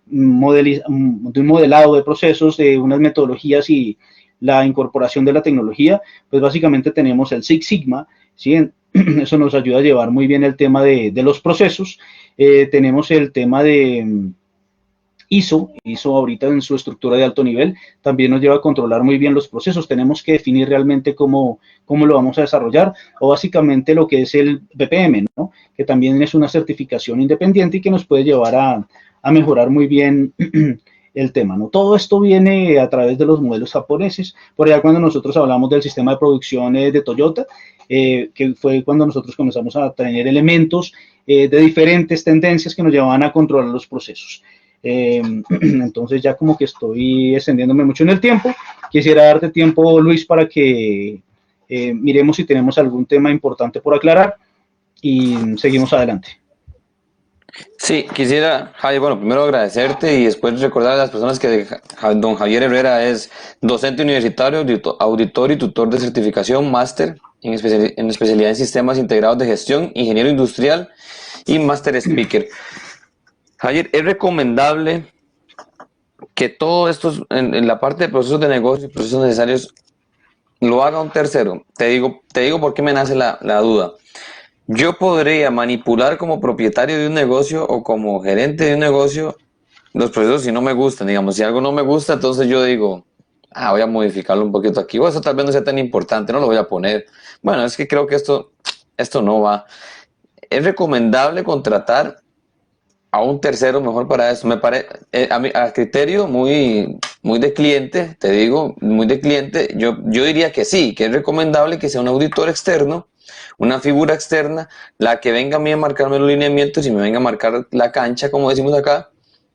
Speaker 2: modelado de procesos, de unas metodologías y la incorporación de la tecnología. Pues básicamente tenemos el Six Sigma, ¿sí? eso nos ayuda a llevar muy bien el tema de los procesos. Tenemos el tema de ISO ahorita en su estructura de alto nivel, también nos lleva a controlar muy bien los procesos. Tenemos que definir realmente cómo lo vamos a desarrollar, o básicamente lo que es el BPM, ¿no? Que también es una certificación independiente y que nos puede llevar a mejorar muy bien el tema, ¿no? Todo esto viene a través de los modelos japoneses. Por allá cuando nosotros hablamos del sistema de producción de Toyota, que fue cuando nosotros comenzamos a tener elementos de diferentes tendencias que nos llevaban a controlar los procesos. Entonces ya como que estoy extendiéndome mucho en el tiempo. Quisiera darte tiempo, Luis, para que miremos si tenemos algún tema importante por aclarar y seguimos adelante.
Speaker 1: Sí, quisiera, Javier, bueno, primero agradecerte y después recordar a las personas que don Javier Herrera es docente universitario, auditor y tutor de certificación, máster en especialidad en sistemas integrados de gestión, ingeniero industrial y máster speaker. Javier, es recomendable que todo esto en la parte de procesos de negocio y procesos necesarios lo haga un tercero. Te digo por qué me nace la duda. Yo podría manipular como propietario de un negocio o como gerente de un negocio los procesos si no me gustan. Digamos, si algo no me gusta, entonces yo digo, voy a modificarlo un poquito aquí. O eso tal vez no sea tan importante, no lo voy a poner. Bueno, es que creo que esto no va. Es recomendable contratar a un tercero mejor para eso. Me parece, a criterio muy de cliente, te digo, muy de cliente, yo diría que sí, que es recomendable que sea un auditor externo, una figura externa, la que venga a mí a marcarme los lineamientos y me venga a marcar la cancha, como decimos acá,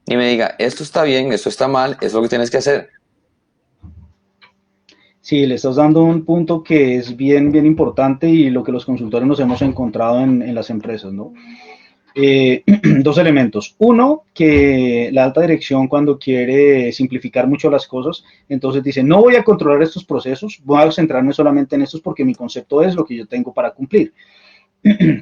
Speaker 1: y me diga, esto está bien, esto está mal, esto es lo que tienes que hacer.
Speaker 2: Sí, le estás dando un punto que es bien importante y lo que los consultores nos hemos encontrado en las empresas, ¿no? Dos elementos. Uno, que la alta dirección cuando quiere simplificar mucho las cosas, entonces dice, no voy a controlar estos procesos, voy a centrarme solamente en estos porque mi concepto es lo que yo tengo para cumplir.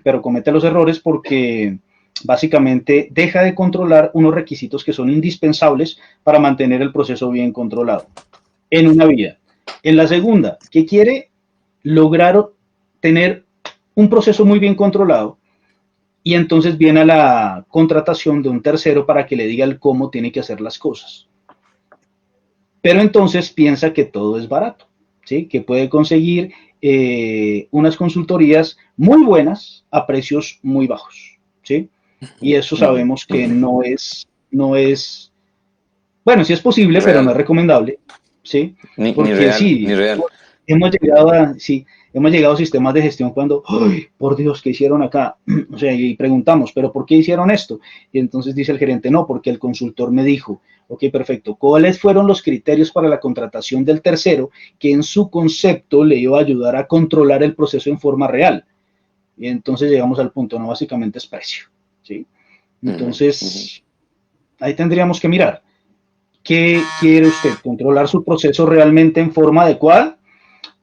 Speaker 2: Pero comete los errores porque básicamente deja de controlar unos requisitos que son indispensables para mantener el proceso bien controlado en una vía. En la segunda, que quiere lograr tener un proceso muy bien controlado, y entonces viene a la contratación de un tercero para que le diga el cómo tiene que hacer las cosas. Pero entonces piensa que todo es barato, ¿sí? Que puede conseguir unas consultorías muy buenas a precios muy bajos, ¿sí? Y eso sabemos que no es, bueno, sí es posible, pero no es recomendable, ¿sí? Porque
Speaker 1: Ni real,
Speaker 2: sí,
Speaker 1: ni real.
Speaker 2: hemos llegado a sistemas de gestión cuando, ¡ay, por Dios, ¿qué hicieron acá? O sea, y preguntamos, ¿pero por qué hicieron esto? Y entonces dice el gerente, no, porque el consultor me dijo, ok, perfecto, ¿cuáles fueron los criterios para la contratación del tercero que en su concepto le iba a ayudar a controlar el proceso en forma real? Y entonces llegamos al punto, no, básicamente es precio, ¿sí? Entonces, ahí tendríamos que mirar. ¿Qué quiere usted? ¿Controlar su proceso realmente en forma adecuada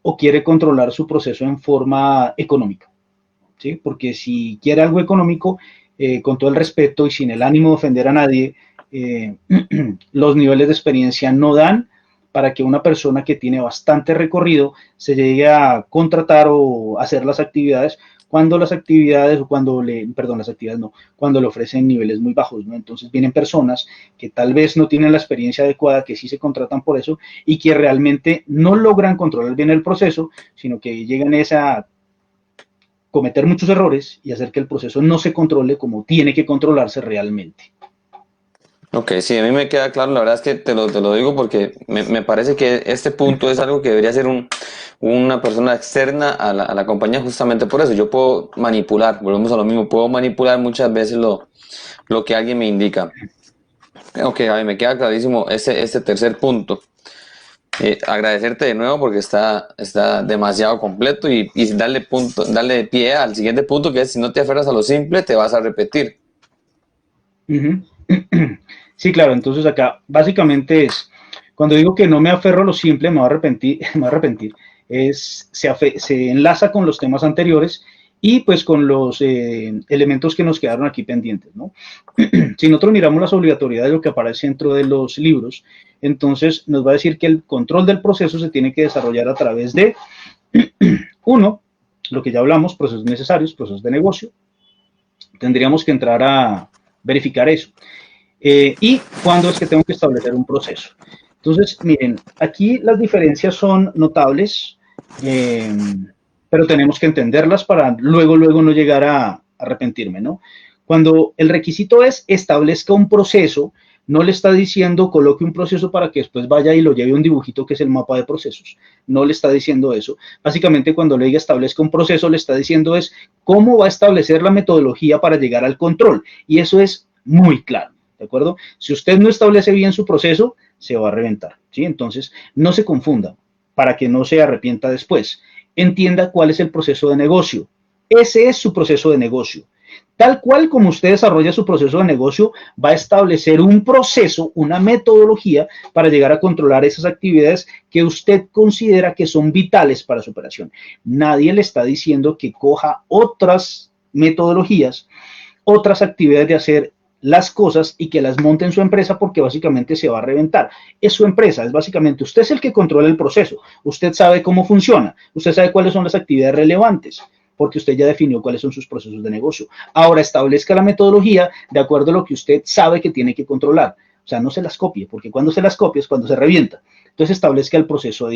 Speaker 2: o quiere controlar su proceso en forma económica? ¿Sí? Porque si quiere algo económico, con todo el respeto y sin el ánimo de ofender a nadie, los niveles de experiencia no dan para que una persona que tiene bastante recorrido se llegue a contratar o hacer las actividades cuando las actividades, cuando le ofrecen niveles muy bajos, ¿no? Entonces vienen personas que tal vez no tienen la experiencia adecuada, que sí se contratan por eso y que realmente no logran controlar bien el proceso, sino que llegan a esa cometer muchos errores y hacer que el proceso no se controle como tiene que controlarse realmente.
Speaker 1: Ok, sí, a mí me queda claro, la verdad es que te lo digo porque me parece que este punto es algo que debería ser una persona externa a la compañía justamente por eso. Yo puedo manipular, volvemos a lo mismo, puedo manipular muchas veces lo que alguien me indica. Ok, a mí me queda clarísimo ese tercer punto. Agradecerte de nuevo porque está demasiado completo y darle pie al siguiente punto que es si no te aferras a lo simple te vas a repetir.
Speaker 2: Sí, claro, entonces acá básicamente es, cuando digo que no me aferro a lo simple, me voy a arrepentir, se enlaza con los temas anteriores y pues con los elementos que nos quedaron aquí pendientes, ¿no? Si nosotros miramos las obligatoriedades de lo que aparece dentro de los libros, entonces nos va a decir que el control del proceso se tiene que desarrollar a través de, uno, lo que ya hablamos, procesos necesarios, procesos de negocio. Tendríamos que entrar a verificar eso. Y cuándo es que tengo que establecer un proceso. Entonces, miren, aquí las diferencias son notables, eh, pero tenemos que entenderlas para luego no llegar a arrepentirme, ¿no? Cuando el requisito es establezca un proceso, no le está diciendo coloque un proceso para que después vaya y lo lleve un dibujito que es el mapa de procesos. No le está diciendo eso. Básicamente cuando le diga establezca un proceso, le está diciendo es cómo va a establecer la metodología para llegar al control. Y eso es muy claro. ¿De acuerdo? Si usted no establece bien su proceso, se va a reventar, ¿sí? Entonces, no se confunda para que no se arrepienta después. Entienda cuál es el proceso de negocio. Ese es su proceso de negocio. Tal cual como usted desarrolla su proceso de negocio, va a establecer un proceso, una metodología para llegar a controlar esas actividades que usted considera que son vitales para su operación. Nadie le está diciendo que coja otras metodologías, otras actividades de hacer las cosas y que las monte en su empresa porque básicamente se va a reventar. Es su empresa, es básicamente usted es el que controla el proceso, usted sabe cómo funciona, usted sabe cuáles son las actividades relevantes porque usted ya definió cuáles son sus procesos de negocio. Ahora establezca la metodología de acuerdo a lo que usted sabe que tiene que controlar. O sea, no se las copie, porque cuando se las copia es cuando se revienta. Entonces establezca el proceso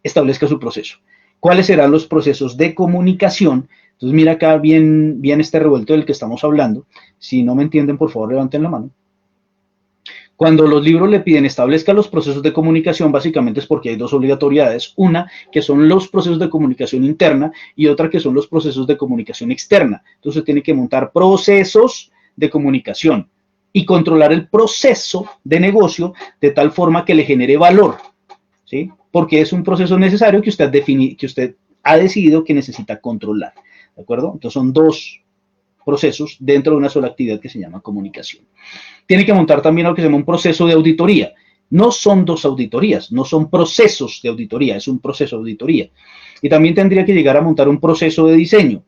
Speaker 2: establezca su proceso. ¿Cuáles serán los procesos de comunicación? Entonces mira acá bien este revuelto del que estamos hablando. Si no me entienden, por favor, levanten la mano. Cuando los libros le piden establezca los procesos de comunicación, básicamente es porque hay dos obligatoriedades. Una, que son los procesos de comunicación interna y otra que son los procesos de comunicación externa. Entonces tiene que montar procesos de comunicación y controlar el proceso de negocio de tal forma que le genere valor, ¿sí? Porque es un proceso necesario que usted ha decidido que necesita controlar, ¿de acuerdo? Entonces son dos procesos dentro de una sola actividad que se llama comunicación. Tiene que montar también lo que se llama un proceso de auditoría. No son dos auditorías, no son procesos de auditoría, es un proceso de auditoría. Y también tendría que llegar a montar un proceso de diseño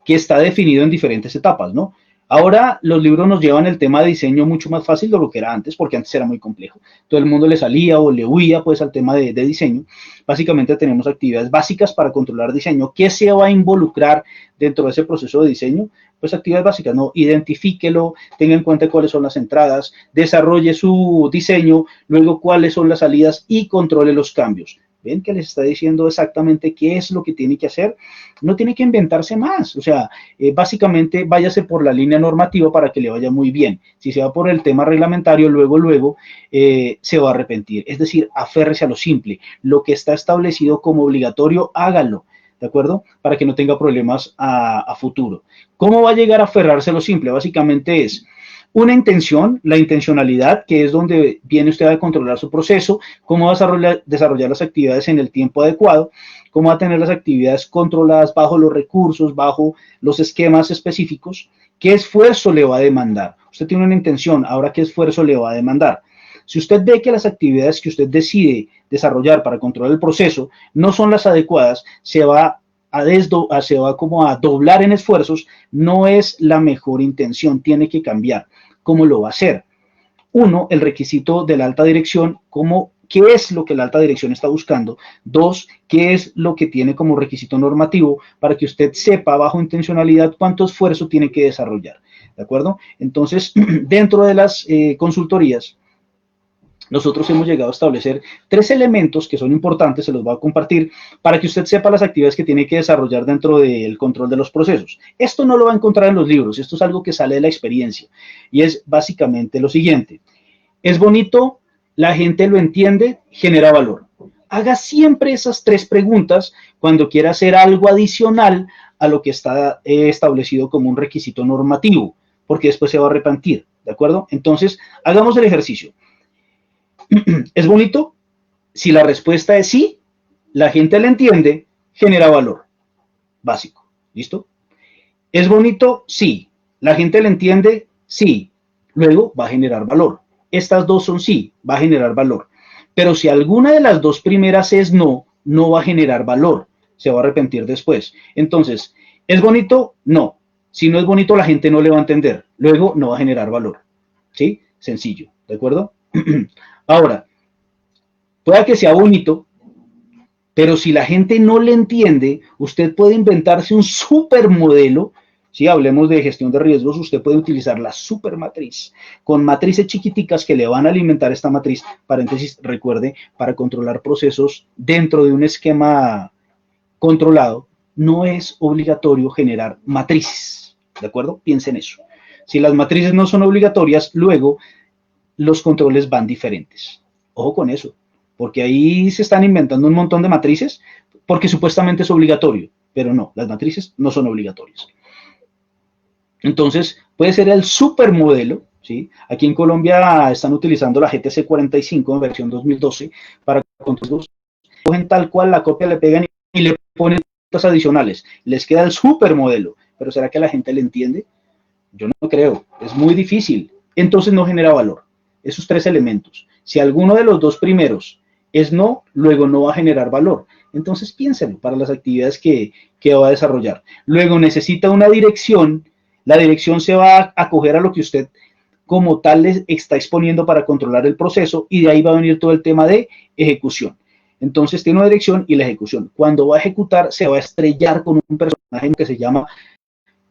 Speaker 2: que está definido en diferentes etapas, ¿no? Ahora los libros nos llevan el tema de diseño mucho más fácil de lo que era antes, porque antes era muy complejo. Todo el mundo le salía o le huía pues al tema de diseño. Básicamente tenemos actividades básicas para controlar diseño. ¿Qué se va a involucrar dentro de ese proceso de diseño? Pues actividades básicas, ¿no? Identifíquelo, tenga en cuenta cuáles son las entradas, desarrolle su diseño, luego cuáles son las salidas y controle los cambios. ¿Ven que les está diciendo exactamente qué es lo que tiene que hacer? No tiene que inventarse más. O sea, básicamente váyase por la línea normativa para que le vaya muy bien. Si se va por el tema reglamentario, luego se va a arrepentir. Es decir, aférrese a lo simple. Lo que está establecido como obligatorio, hágalo. ¿De acuerdo? Para que no tenga problemas a futuro. ¿Cómo va a llegar a aferrarse a lo simple? Básicamente es una intención, la intencionalidad, que es donde viene usted a controlar su proceso, cómo va a desarrollar las actividades en el tiempo adecuado, cómo va a tener las actividades controladas bajo los recursos, bajo los esquemas específicos, qué esfuerzo le va a demandar. Usted tiene una intención, ahora qué esfuerzo le va a demandar. Si usted ve que las actividades que usted decide desarrollar para controlar el proceso no son las adecuadas, se va como a doblar en esfuerzos, no es la mejor intención, tiene que cambiar. ¿Cómo lo va a hacer? Uno, el requisito de la alta dirección, qué es lo que la alta dirección está buscando. Dos, qué es lo que tiene como requisito normativo para que usted sepa bajo intencionalidad cuánto esfuerzo tiene que desarrollar. ¿De acuerdo? Entonces, dentro de las consultorías, nosotros hemos llegado a establecer 3 elementos que son importantes, se los voy a compartir, para que usted sepa las actividades que tiene que desarrollar dentro del control de los procesos. Esto no lo va a encontrar en los libros, esto es algo que sale de la experiencia, y es básicamente lo siguiente. Es bonito, la gente lo entiende, genera valor. Haga siempre esas 3 preguntas cuando quiera hacer algo adicional a lo que está establecido como un requisito normativo, porque después se va a arrepentir, ¿de acuerdo? Entonces, hagamos el ejercicio. ¿Es bonito? Si la respuesta es sí, la gente le entiende, genera valor básico. ¿Listo? ¿Es bonito? Sí. ¿La gente le entiende? Sí. Luego va a generar valor. Estas dos son sí, va a generar valor. Pero si alguna de las dos primeras es no, no va a generar valor. Se va a arrepentir después. Entonces, ¿es bonito? No. Si no es bonito, la gente no le va a entender. Luego no va a generar valor. ¿Sí? Sencillo. ¿De acuerdo? Ahora, pueda que sea bonito, Pero si la gente no le entiende, usted puede inventarse un supermodelo. Si hablemos de gestión de riesgos, usted puede utilizar la supermatriz con matrices chiquiticas que le van a alimentar esta matriz, paréntesis, recuerde, para controlar procesos dentro de un esquema controlado, no es obligatorio generar matrices, ¿de acuerdo? Piensen eso. Si las matrices no son obligatorias, luego los controles van diferentes. Ojo con eso, porque ahí se están inventando un montón de matrices porque supuestamente es obligatorio, pero no, las matrices no son obligatorias. Entonces, puede ser el supermodelo, ¿sí? Aquí en Colombia están utilizando la GTC 45 en versión 2012 para controles. Cogen tal cual la copia, le pegan y le ponen cosas adicionales. Les queda el supermodelo, pero ¿será que a la gente le entiende? Yo no creo, es muy difícil. Entonces no genera valor. Esos tres elementos. Si alguno de los dos primeros es no, luego no va a generar valor. Entonces piénselo para las actividades que va a desarrollar. Luego necesita una dirección. La dirección se va a acoger a lo que usted como tal les está exponiendo para controlar el proceso y de ahí va a venir todo el tema de ejecución. Entonces tiene una dirección y la ejecución. Cuando va a ejecutar se va a estrellar con un personaje que se llama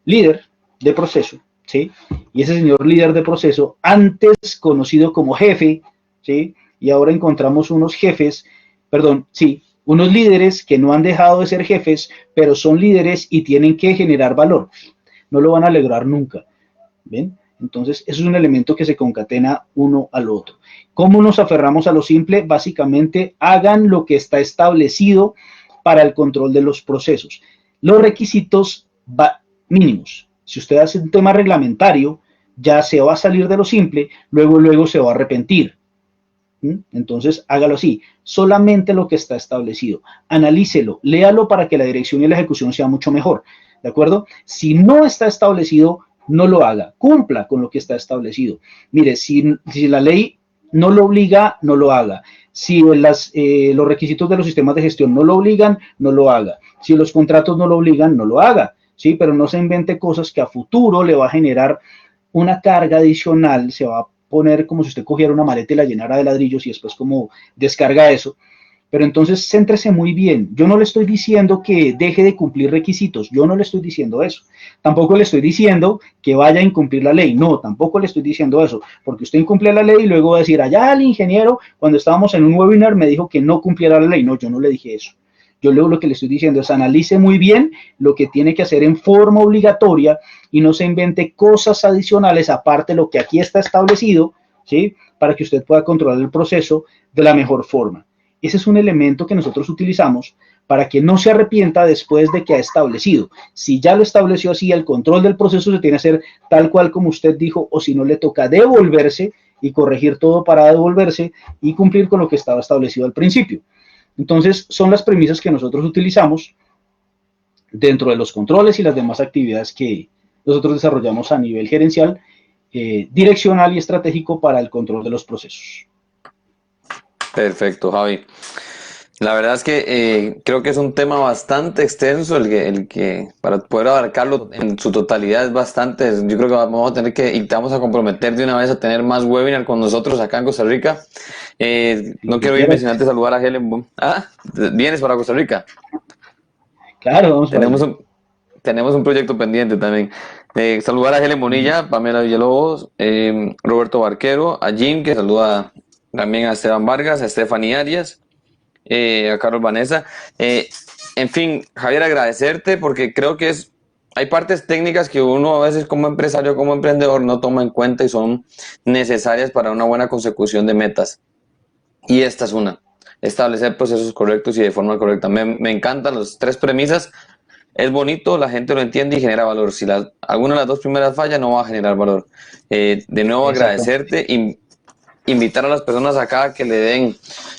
Speaker 2: líder de proceso, ¿sí? Y ese señor líder de proceso, antes conocido como jefe, ¿sí? Y ahora encontramos unos jefes, perdón, sí, unos líderes que no han dejado de ser jefes, pero son líderes y tienen que generar valor. No lo van a lograr nunca, ¿ven? Entonces, eso es un elemento que se concatena uno al otro. ¿Cómo nos aferramos a lo simple? Básicamente, hagan lo que está establecido para el control de los procesos. Los requisitos mínimos. Si usted hace un tema reglamentario, ya se va a salir de lo simple, luego se va a arrepentir. Entonces, hágalo así. Solamente lo que está establecido. Analícelo, léalo para que la dirección y la ejecución sea mucho mejor. ¿De acuerdo? Si no está establecido, no lo haga. Cumpla con lo que está establecido. Mire, si la ley no lo obliga, no lo haga. Si los requisitos de los sistemas de gestión no lo obligan, no lo haga. Si los contratos no lo obligan, no lo haga. ¿Sí? Pero no se invente cosas que a futuro le va a generar una carga adicional, se va a poner como si usted cogiera una maleta y la llenara de ladrillos y después como descarga eso. Pero entonces céntrese muy bien. Yo no le estoy diciendo que deje de cumplir requisitos, yo no le estoy diciendo eso. Tampoco le estoy diciendo que vaya a incumplir la ley, no, tampoco le estoy diciendo eso, porque usted incumple la ley y luego va a decir, allá el ingeniero, cuando estábamos en un webinar, me dijo que no cumpliera la ley. No, yo no le dije eso. Yo luego lo que le estoy diciendo es analice muy bien lo que tiene que hacer en forma obligatoria y no se invente cosas adicionales aparte de lo que aquí está establecido, ¿sí? Para que usted pueda controlar el proceso de la mejor forma. Ese es un elemento que nosotros utilizamos para que no se arrepienta después de que ha establecido. Si ya lo estableció así, el control del proceso se tiene que hacer tal cual como usted dijo, o si no le toca devolverse y corregir todo para devolverse y cumplir con lo que estaba establecido al principio. Entonces, son las premisas que nosotros utilizamos dentro de los controles y las demás actividades que nosotros desarrollamos a nivel gerencial, direccional y estratégico para el control de los procesos.
Speaker 1: Perfecto, Javi. La verdad es que creo que es un tema bastante extenso el que para poder abarcarlo en su totalidad es bastante. Yo creo que vamos a tener que y te vamos a comprometer de una vez a tener más webinar con nosotros acá en Costa Rica. No quiero irme sin antes saludar a Helen. ¿Vienes para Costa Rica?
Speaker 2: Claro, vamos para allá.
Speaker 1: Tenemos un proyecto pendiente también. Saludar a Helen Bonilla, Pamela Villalobos, Roberto Barquero, a Jim, que saluda también a Esteban Vargas, a Stephanie Arias, a Carlos Vanessa. En fin, Javier, agradecerte porque creo que hay partes técnicas que uno a veces como empresario, como emprendedor no toma en cuenta y son necesarias para una buena consecución de metas. Y esta es una, establecer procesos correctos y de forma correcta. Me encantan las tres premisas. Es bonito, la gente lo entiende y genera valor. Si alguna de las dos primeras falla, no va a generar valor. De nuevo, agradecerte y invitar a las personas acá a que le den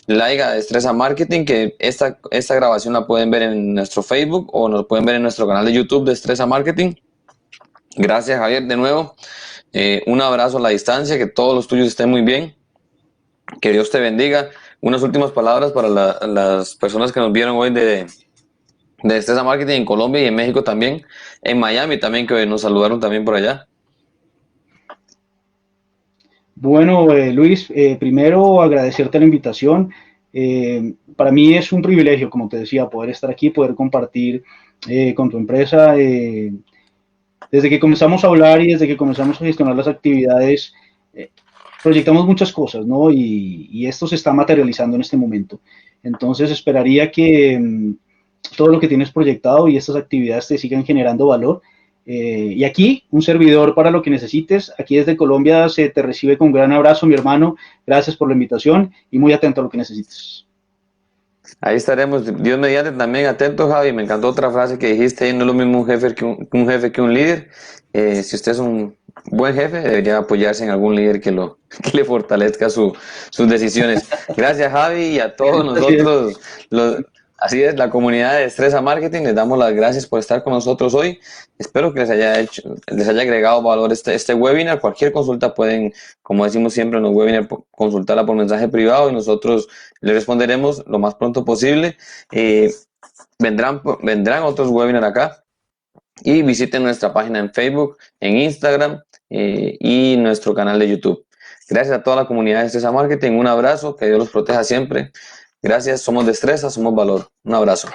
Speaker 1: like a Destreza Marketing, que esta grabación la pueden ver en nuestro Facebook o nos pueden ver en nuestro canal de YouTube de Destreza Marketing. Gracias, Javier, de nuevo. Un abrazo a la distancia, que todos los tuyos estén muy bien. Que Dios te bendiga. Unas últimas palabras para las personas que nos vieron hoy de Destreza Marketing en Colombia y en México también, en Miami también, que nos saludaron también por allá.
Speaker 2: Bueno, Luis, primero agradecerte la invitación. Para mí es un privilegio, como te decía, poder estar aquí, poder compartir con tu empresa. Desde que comenzamos a hablar y desde que comenzamos a gestionar las actividades, eh, proyectamos muchas cosas, ¿no? Y esto se está materializando en este momento. Entonces esperaría que todo lo que tienes proyectado y estas actividades te sigan generando valor. Y aquí, un servidor para lo que necesites. Aquí desde Colombia se te recibe con un gran abrazo, mi hermano. Gracias por la invitación y muy atento a lo que necesites.
Speaker 1: Ahí estaremos, Dios mediante, también atentos, Javi. Me encantó otra frase que dijiste, no es lo mismo un jefe que un jefe que un líder. Si usted es un buen jefe, debería apoyarse en algún líder que le fortalezca sus decisiones. Gracias, Javi, y a todos
Speaker 2: Así es.
Speaker 1: nosotros, así es, la comunidad de Estresa Marketing, les damos las gracias por estar con nosotros hoy. Espero que les haya agregado valor este webinar. Cualquier consulta pueden, como decimos siempre en los webinars, consultarla por mensaje privado y nosotros le responderemos lo más pronto posible. Vendrán otros webinars acá y visiten nuestra página en Facebook, en Instagram y nuestro canal de YouTube. Gracias a toda la comunidad de Destreza Marketing. Un abrazo, que Dios los proteja siempre. Gracias, somos Destreza, somos Valor. Un abrazo.